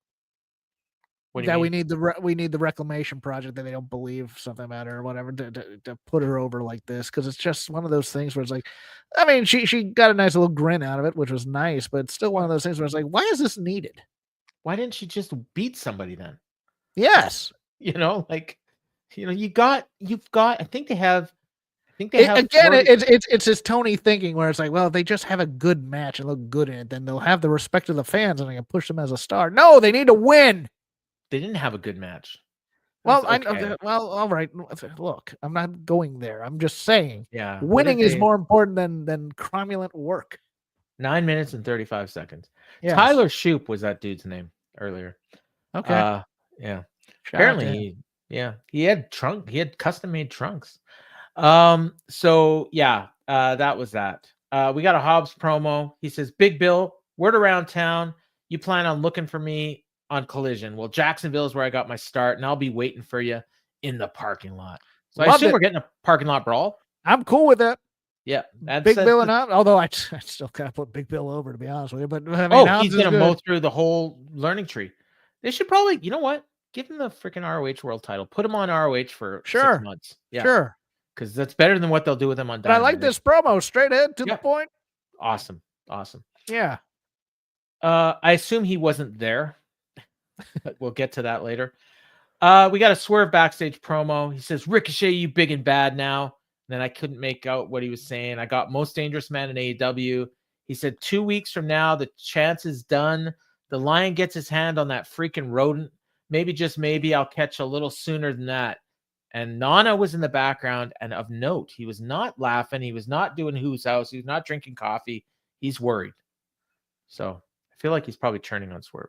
That we need the reclamation project that they don't believe something about her or whatever to put her over like this, because it's just one of those things where it's like, I mean, she got a nice little grin out of it, which was nice, but it's still one of those things where it's like, why is this needed? Why didn't she just beat somebody then? Yes, you've got. I think they have. Again, it's this Tony thinking where it's like, well, if they just have a good match and look good in it, then they'll have the respect of the fans and they can push them as a star. No, they need to win. They didn't have a good match. Well, okay. All right. Look, I'm not going there. I'm just saying, winning is more important than cromulent work. 9 minutes and 35 seconds. Yes. Tyler Shoop was that dude's name earlier. Okay. Yeah. Apparently, he had custom made trunks. So yeah, that was that. We got a Hobbs promo. He says, Big Bill, word around town. You plan on looking for me on Collision. Well, Jacksonville is where I got my start, and I'll be waiting for you in the parking lot. So I assume we're getting a parking lot brawl. I'm cool with that. Yeah. Big Bill and out, although I still kind of put Big Bill over, to be honest with you. But I mean, he's going to mow through the whole learning tree. They should probably, you know what? Give him the freaking ROH world title. Put him on ROH for 6 months. Yeah. Sure. Because that's better than what they'll do with him on Dynamite. But I like this promo, straight ahead to the point. Awesome. Yeah. I assume he wasn't there. But we'll get to that later. We got a Swerve backstage promo. He says, Ricochet, you big and bad now. And then I couldn't make out what he was saying. I got most dangerous man in AEW. He said 2 weeks from now, the chance is done. The Lion gets his hand on that freaking rodent. Maybe, just maybe, I'll catch a little sooner than that. And Nana was in the background, and of note, he was not laughing. He was not doing Who's House. He was not drinking coffee. He's worried. So I feel like he's probably turning on Swerve.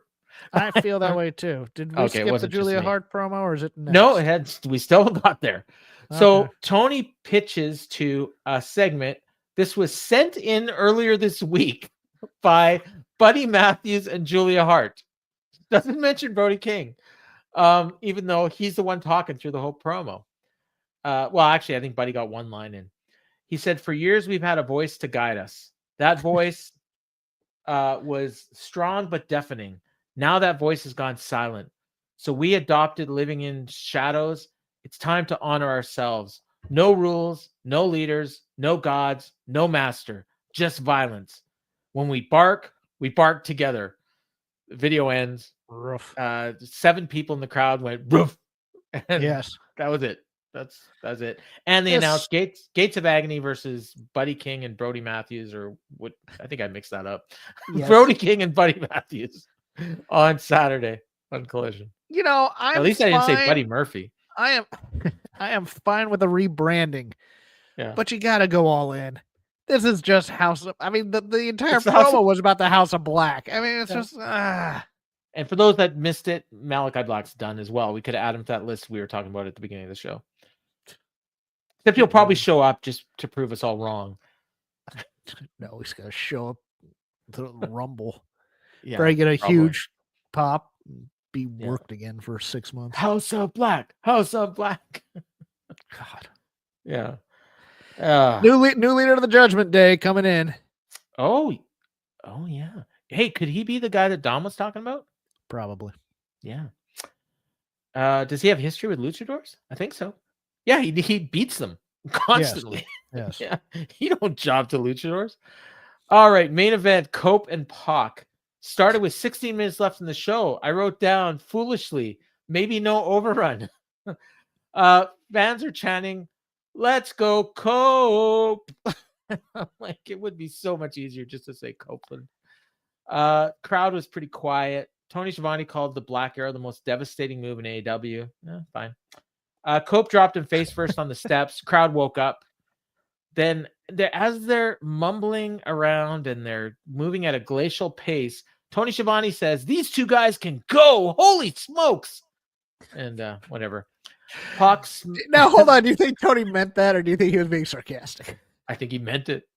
I feel that way too. Did we skip the Julia Hart promo, or is it next? No, we still got there. Okay. So Tony pitches to a segment This was sent in earlier this week by Buddy Matthews and Julia Hart. Doesn't mention Brody King, even though he's the one talking through the whole promo. Well, actually, I think Buddy got one line in. He said, "For years, we've had a voice to guide us. That voice was strong but deafening. Now that voice has gone silent. So we adopted living in shadows. It's time to honor ourselves. No rules, no leaders, no gods, no master, just violence. When we bark together." The video ends. Rough. 7 people in the crowd went roof. And Yes. that was it. That's it. And they announced Gates of Agony versus Buddy King and Brody Matthews, or what? I think I mixed that up. Yes. Brody King and Buddy Matthews on Saturday on Collision. You know, at least I didn't say Buddy Murphy. I am fine with the rebranding. Yeah. But you got to go all in. This is just the entire promo was about the House of Black. I mean, it's just And for those that missed it, Malachi Black's done as well. We could add him to that list we were talking about at the beginning of the show. Except he'll probably show up just to prove us all wrong. No, he's going to show up to the Rumble. Yeah, probably get a huge pop, be worked again for 6 months. House of Black. God. Yeah. New leader of the Judgment Day coming in. Oh yeah. Hey, could he be the guy that Dom was talking about? Probably. Yeah. Does he have history with luchadors? I think so. Yeah, he beats them constantly. Yes. Yeah. He don't job to luchadors. All right, main event, Cope and Pac. Started with 16 minutes left in the show. I wrote down foolishly, maybe no overrun. Fans are chanting, "Let's go, Cope." Like, it would be so much easier just to say Copeland. Crowd was pretty quiet. Tony Schiavone called the Black Arrow the most devastating move in AEW. Fine. Cope dropped him face first on the steps. Crowd woke up. Then, as they're mumbling around and they're moving at a glacial pace, Tony Schiavone says, "These two guys can go. Holy smokes!" And whatever. Pucks. Now, hold on. Do you think Tony meant that, or do you think he was being sarcastic? I think he meant it.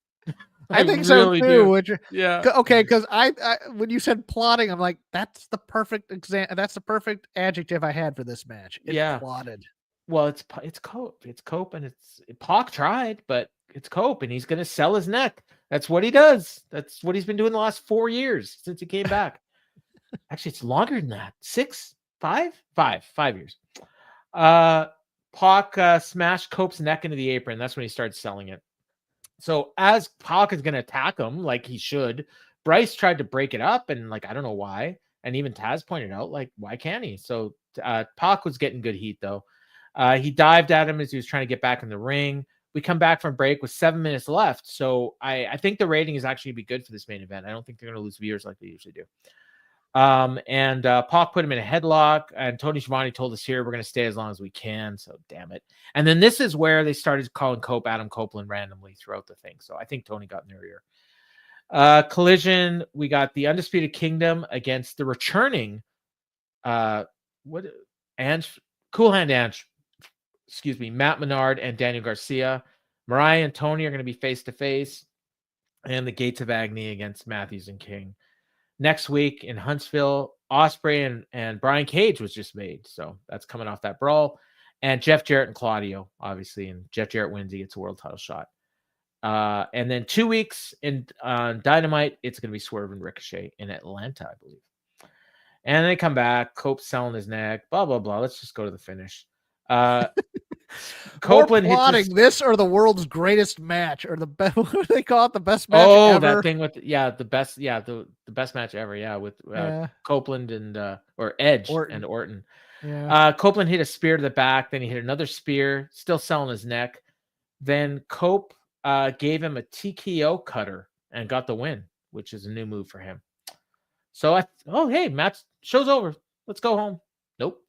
I think so too. Yeah. Okay, because I when you said plotting, I'm like, that's the perfect example. That's the perfect adjective I had for this match. Plotted. Well, it's Cope. It's Cope, and Pac tried, but it's Cope, and he's going to sell his neck. That's what he does. That's what he's been doing the last 4 years since he came back. Actually, it's longer than that. 5 years. Pac smashed Cope's neck into the apron. That's when he started selling it. So as Pac is going to attack him like he should, Bryce tried to break it up, and I don't know why. And even Taz pointed out, why can't he? So Pac was getting good heat though. He dived at him as he was trying to get back in the ring. We come back from break with 7 minutes left. So I think the rating is actually going to be good for this main event. I don't think they're going to lose viewers like they usually do. And Pac put him in a headlock, and Tony Schiavone told us here we're going to stay as long as we can. So damn it. And then this is where they started calling Cope Adam Copeland randomly throughout the thing. So I think Tony got in their ear. Collision, we got the Undisputed Kingdom against the returning Cool Hand Ange, Matt Menard and Daniel Garcia. Mariah and Tony are going to be face to face, and the Gates of Agony against Matthews and King. Next week in Huntsville, Ospreay and Brian Cage was just made. So that's coming off that brawl. And Jeff Jarrett and Claudio, obviously. And Jeff Jarrett wins. He gets a world title shot. And then 2 weeks in Dynamite, it's going to be Swerve and Ricochet in Atlanta, I believe. And they come back. Cope's selling his neck. Blah, blah, blah. Let's just go to the finish. Copeland plotting this or the world's greatest match, or the best. What do they call it? The best match ever. That thing with the best. Yeah, the best match ever. Yeah, with Copeland and or Edge and Orton. Yeah. Copeland hit a spear to the back. Then he hit another spear, still selling his neck. Then Cope gave him a TKO cutter and got the win, which is a new move for him. So hey, match show's over. Let's go home. Nope.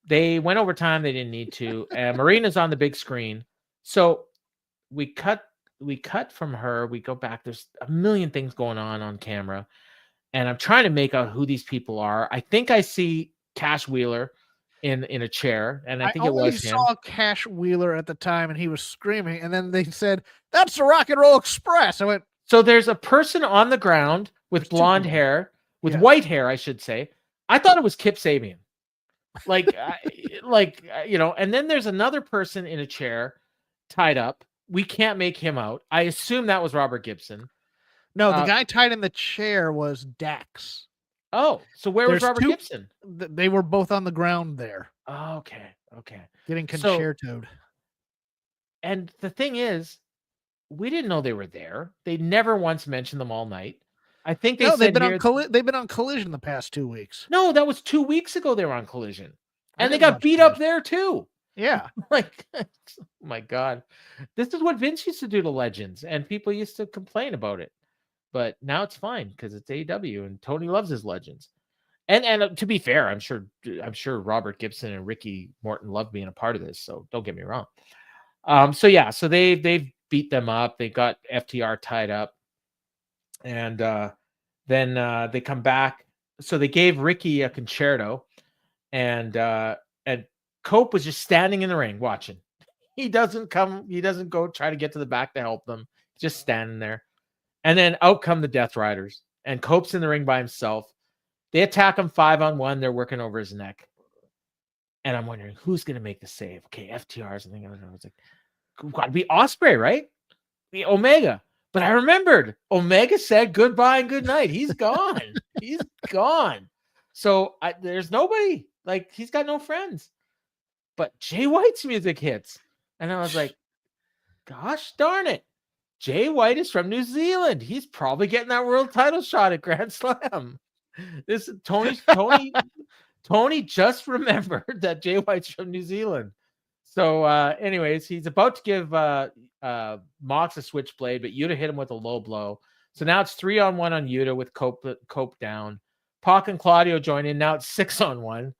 They went overtime. They didn't need to. Marina's on the big screen. So we cut from her. We go back. There's a million things going on camera. And I'm trying to make out who these people are. I think I see Cash Wheeler. in a chair, and I think I it only was him. saw Cash Wheeler at the time, and he was screaming. And then they said, "That's the Rock and Roll Express." I went, So there's a person on the ground with blonde hair, with white hair, I should say. I thought it was Kip Sabian. Like, and then there's another person in a chair tied up. We can't make him out. I assume that was Robert Gibson. No, the guy tied in the chair was Dax. Oh, so where was Robert Gibson? They were both on the ground there. Oh, okay. Getting concertoed. And the thing is, we didn't know they were there. They never once mentioned them all night. I think they said they've been on Collision the past 2 weeks. No, that was 2 weeks ago they were on Collision. And they got beat up there too. Yeah. Like, oh my God. This is what Vince used to do to legends, and people used to complain about it. But now it's fine because it's AEW and Tony loves his legends. And to be fair, I'm sure Robert Gibson and Ricky Morton love being a part of this, so don't get me wrong. So they've beat them up. They got FTR tied up. And then they come back. So they gave Ricky a concerto, and Cope was just standing in the ring watching. He doesn't go try to get to the back to help them. Just standing there. And then out come the Death Riders, and Cope's in the ring by himself. They attack him 5-on-1. They're working over his neck. And I'm wondering who's going to make the save. Okay, FTR's. I think I was like, got to be Ospreay, right? The Omega. But I remembered Omega said goodbye and good night. He's gone. He's gone. So there's nobody. Like, he's got no friends. But Jay White's music hits. And I was like, gosh darn it. Jay White is from New Zealand. He's probably getting that world title shot at Grand Slam. This Tony just remembered that Jay White's from New Zealand. So anyways, he's about to give Mox a switchblade, but Yuta hit him with a low blow. So now it's 3-on-1 on Yuta with Cope down. Pac and Claudio join in. Now it's 6-on-1.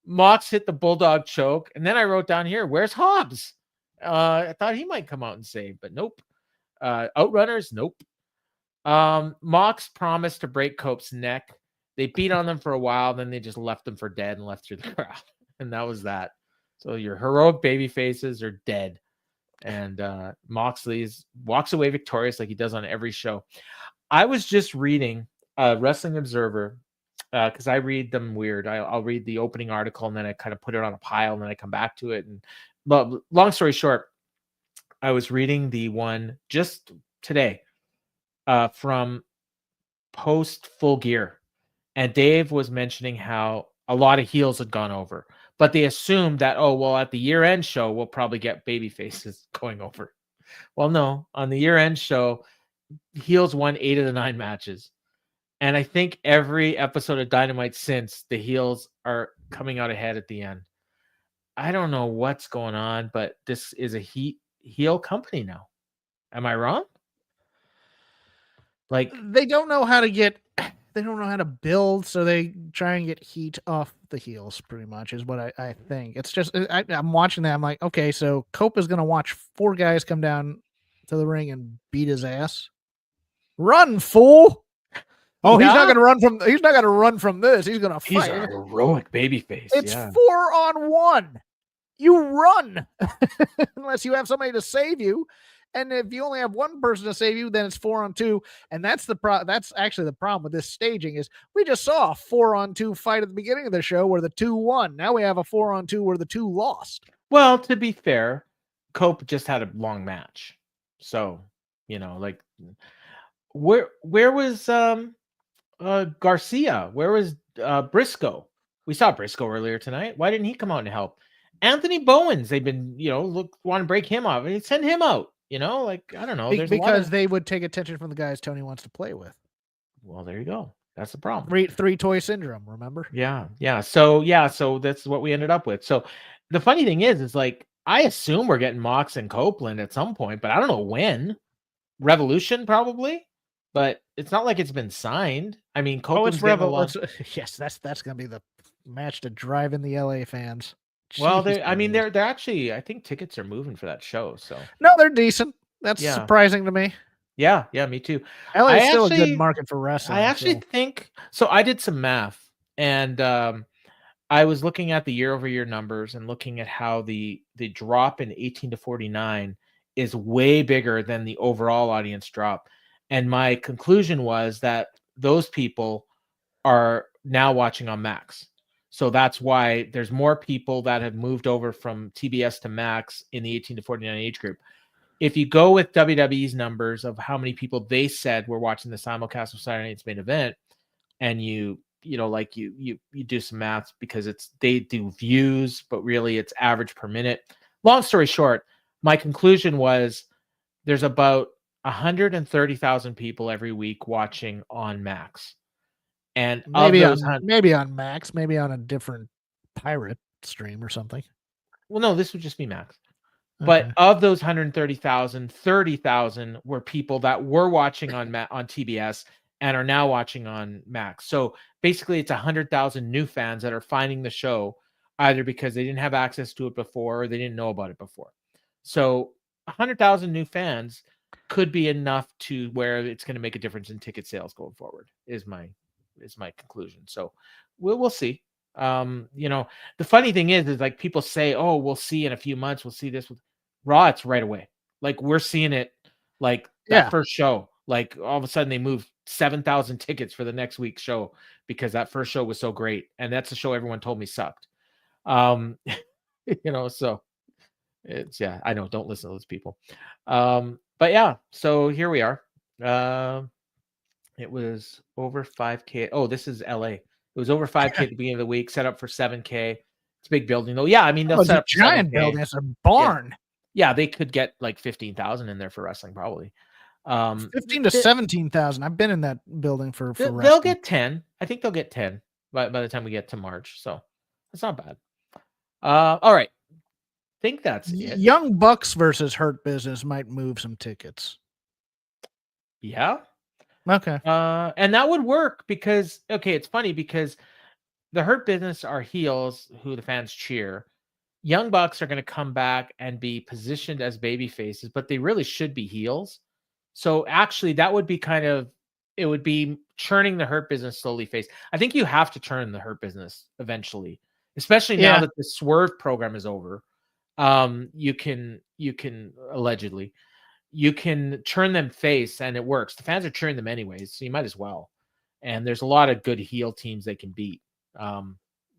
Mox hit the Bulldog choke. And then I wrote down here, where's Hobbs? I thought he might come out and save, but nope. Outrunners, nope. Mox promised to break Cope's neck. They beat on them for a while, then they just left them for dead and left through the crowd. And that was that. So your heroic baby faces are dead. And Moxley walks away victorious like he does on every show. I was just reading Wrestling Observer because I read them weird. I'll read the opening article and then I kind of put it on a pile and then I come back to it. And but long story short, I was reading the one just today from Post Full Gear. And Dave was mentioning how a lot of heels had gone over. But they assumed that, at the year-end show, we'll probably get baby faces going over. Well, no. On the year-end show, heels won 8 of the 9 matches. And I think every episode of Dynamite since, the heels are coming out ahead at the end. I don't know what's going on, but this is a heel company now. Am I wrong? Like, they don't know how to build, so they try and get heat off the heels, pretty much, is what I think. It's just, I'm watching that. I'm like, okay, so Cope is going to watch 4 guys come down to the ring and beat his ass. Run, fool! Oh, yeah? He's not going to run from this. He's going to fight. He's a heroic babyface. It's 4-on-1. You run unless you have somebody to save you. And if you only have one person to save you, then it's 4-on-2. And that's that's actually the problem with this staging is we just saw a 4-on-2 fight at the beginning of the show where the 2 won. Now we have a 4-on-2 where the 2 lost. Well, to be fair, Cope just had a long match. So, like where was Garcia? Where was Briscoe? We saw Briscoe earlier tonight. Why didn't he come out and help? Anthony Bowens, they've been, want to break him off. I mean, send him out. I don't know. Because they would take attention from the guys Tony wants to play with. Well, there you go. That's the problem. Three toy syndrome, remember? Yeah. So that's what we ended up with. So the funny thing is like, I assume we're getting Mox and Copeland at some point, but I don't know when. Revolution, probably. But it's not like it's been signed. I mean, Copeland's Revolution. Yes, that's going to be the match to drive in the LA fans. Well, they're actually, I think tickets are moving for that show. So no, they're decent. That's surprising to me. Yeah, me too. LA is still a good market for wrestling. I actually think so. I did some math, and I was looking at the year-over-year numbers and looking at how the drop in 18 to 49 is way bigger than the overall audience drop. And my conclusion was that those people are now watching on Max. So that's why there's more people that have moved over from TBS to Max in the 18 to 49 age group. If you go with WWE's numbers of how many people they said were watching the simulcast of Saturday Night's Main Event, and you do some math, because they do views, but really it's average per minute. Long story short, my conclusion was there's about 130,000 people every week watching on Max. And maybe on Max, maybe on a different pirate stream or something. Well, no, this would just be Max. Okay. But of those 130,000, 30,000 were people that were watching on TBS and are now watching on Max. So basically it's 100,000 new fans that are finding the show either because they didn't have access to it before or they didn't know about it before. So 100,000 new fans could be enough to where it's going to make a difference in ticket sales going forward is my conclusion. So we'll see. The funny thing is like people say, oh, we'll see in a few months, we'll see this with Raw. It's right away. Like we're seeing it like that first show. Like all of a sudden they moved 7,000 tickets for the next week's show because that first show was so great. And that's a show everyone told me sucked. So it's, I know, don't listen to those people. But yeah, so here we are. It was over 5K. Oh, this is LA. It was over 5K at the beginning of the week, set up for 7K. It's a big building though. Yeah, I mean, they'll set up a giant building. It's a barn. Yeah, they could get like 15,000 in there for wrestling, probably. 15 to 17,000. I've been in that building for wrestling. They'll get 10. I think they'll get 10 by the time we get to March. So that's not bad. All right. I think that's it. Young Bucks versus Hurt Business might move some tickets. Yeah. Okay. And that would work because, it's funny because the Hurt Business are heels who the fans cheer. Young Bucks are going to come back and be positioned as baby faces, but they really should be heels. So actually that would be it would be churning the Hurt Business slowly face. I think you have to turn the Hurt Business eventually, especially now that the Swerve program is over. You can allegedly, you can turn them face and it works. The fans are cheering them anyways, so you might as well. And there's a lot of good heel teams they can beat.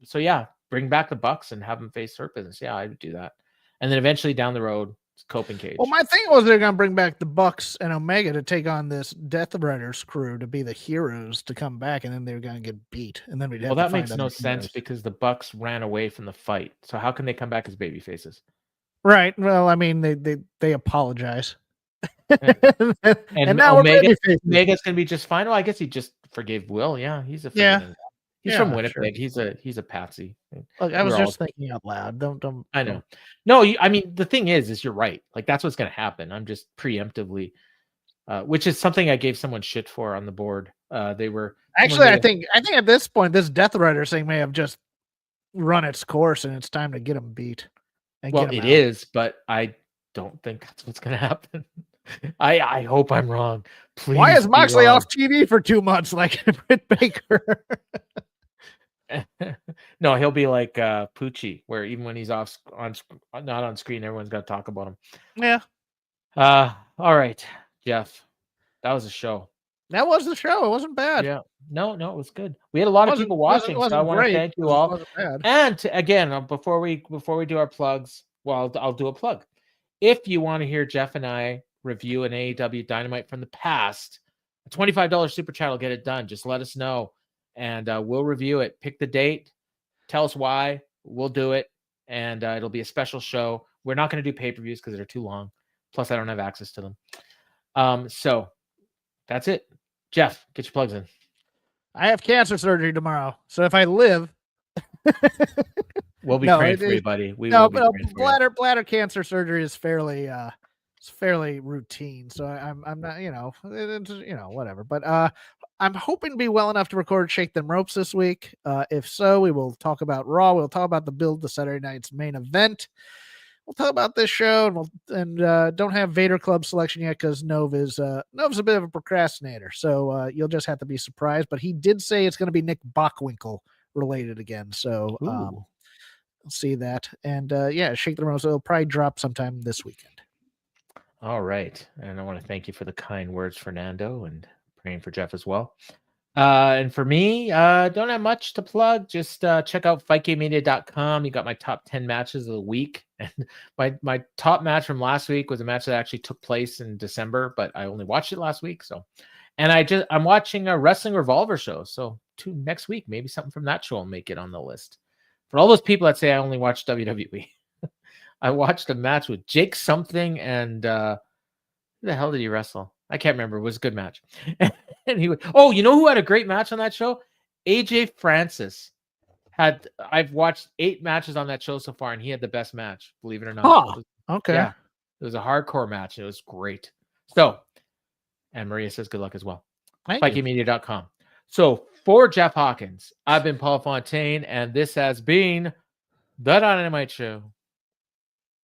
So yeah, bring back the Bucks and have them face Hurt Business. Yeah, I would do that. And then eventually down the road, it's Cope and Cage. Well, my thing was they're going to bring back the Bucks and Omega to take on this Death Riders crew to be the heroes to come back, and then they're going to get beat. And then we'd have that makes no sense because the Bucks ran away from the fight. So how can they come back as baby faces? Right. Well, I mean, they apologize. and now Omega's going to be just fine. Well, I guess he just forgave Will. Yeah, he's a guy. He's from Winnipeg. Sure. He's a patsy. Look, I was just thinking out loud. Don't. I know. No, I mean the thing is you're right. Like that's what's going to happen. I'm just preemptively, which is something I gave someone shit for on the board. They were actually. I think at this point, this Death Rider thing may have just run its course, and it's time to get them beat. Well, it is, but I don't think that's what's going to happen. I hope I'm wrong. Please. Why is Moxley off TV for 2 months like Britt Baker? No, he'll be like Poochie, where even when he's not on screen, everyone's got to talk about him. Yeah. All right, Jeff. That was a show. That was the show. It wasn't bad. Yeah. No, it was good. We had a lot of people watching, so I want to thank you all. And again, before we do our plugs, well, I'll do a plug. If you want to hear Jeff and I review an AEW Dynamite from the past, a $25 super chat will get it done. Just let us know. And we'll review it. Pick the date. Tell us why. We'll do it. And it'll be a special show. We're not going to do pay-per-views because they're too long. Plus, I don't have access to them. So that's it. Jeff, get your plugs in. I have cancer surgery tomorrow. So if I live... we'll be praying for you, buddy. Bladder cancer surgery is fairly routine. So I'm not, whatever. But I'm hoping to be well enough to record Shake Them Ropes this week. If so, we will talk about Raw. We'll talk about the build to Saturday night's main event. We'll talk about this show, and don't have Vader Club selection yet because Nova's a bit of a procrastinator. So you'll just have to be surprised. But he did say it's going to be Nick Bockwinkel related again. So Ooh. see that. And yeah, Shake the Rose will probably drop sometime this weekend. All right. And I want to thank you for the kind words, Fernando, and praying for Jeff as well. And for me, don't have much to plug. Just check out fightgamemedia.com. You got my top 10 matches of the week. And my top match from last week was a match that actually took place in December, but I only watched it last week. So, and I'm watching a Wrestling Revolver show. So next week, maybe something from that show will make it on the list. For all those people that say I only watch WWE, I watched a match with Jake something and who the hell did he wrestle? I can't remember. It was a good match. And you know who had a great match on that show? AJ Francis I've watched 8 matches on that show so far, and he had the best match, believe it or not. Okay. Yeah. It was a hardcore match. It was great. So, and Maria says good luck as well. FightGameMedia.com. So for Jeff Hawkins, I've been Paul Fontaine, and this has been the Dynamite Show.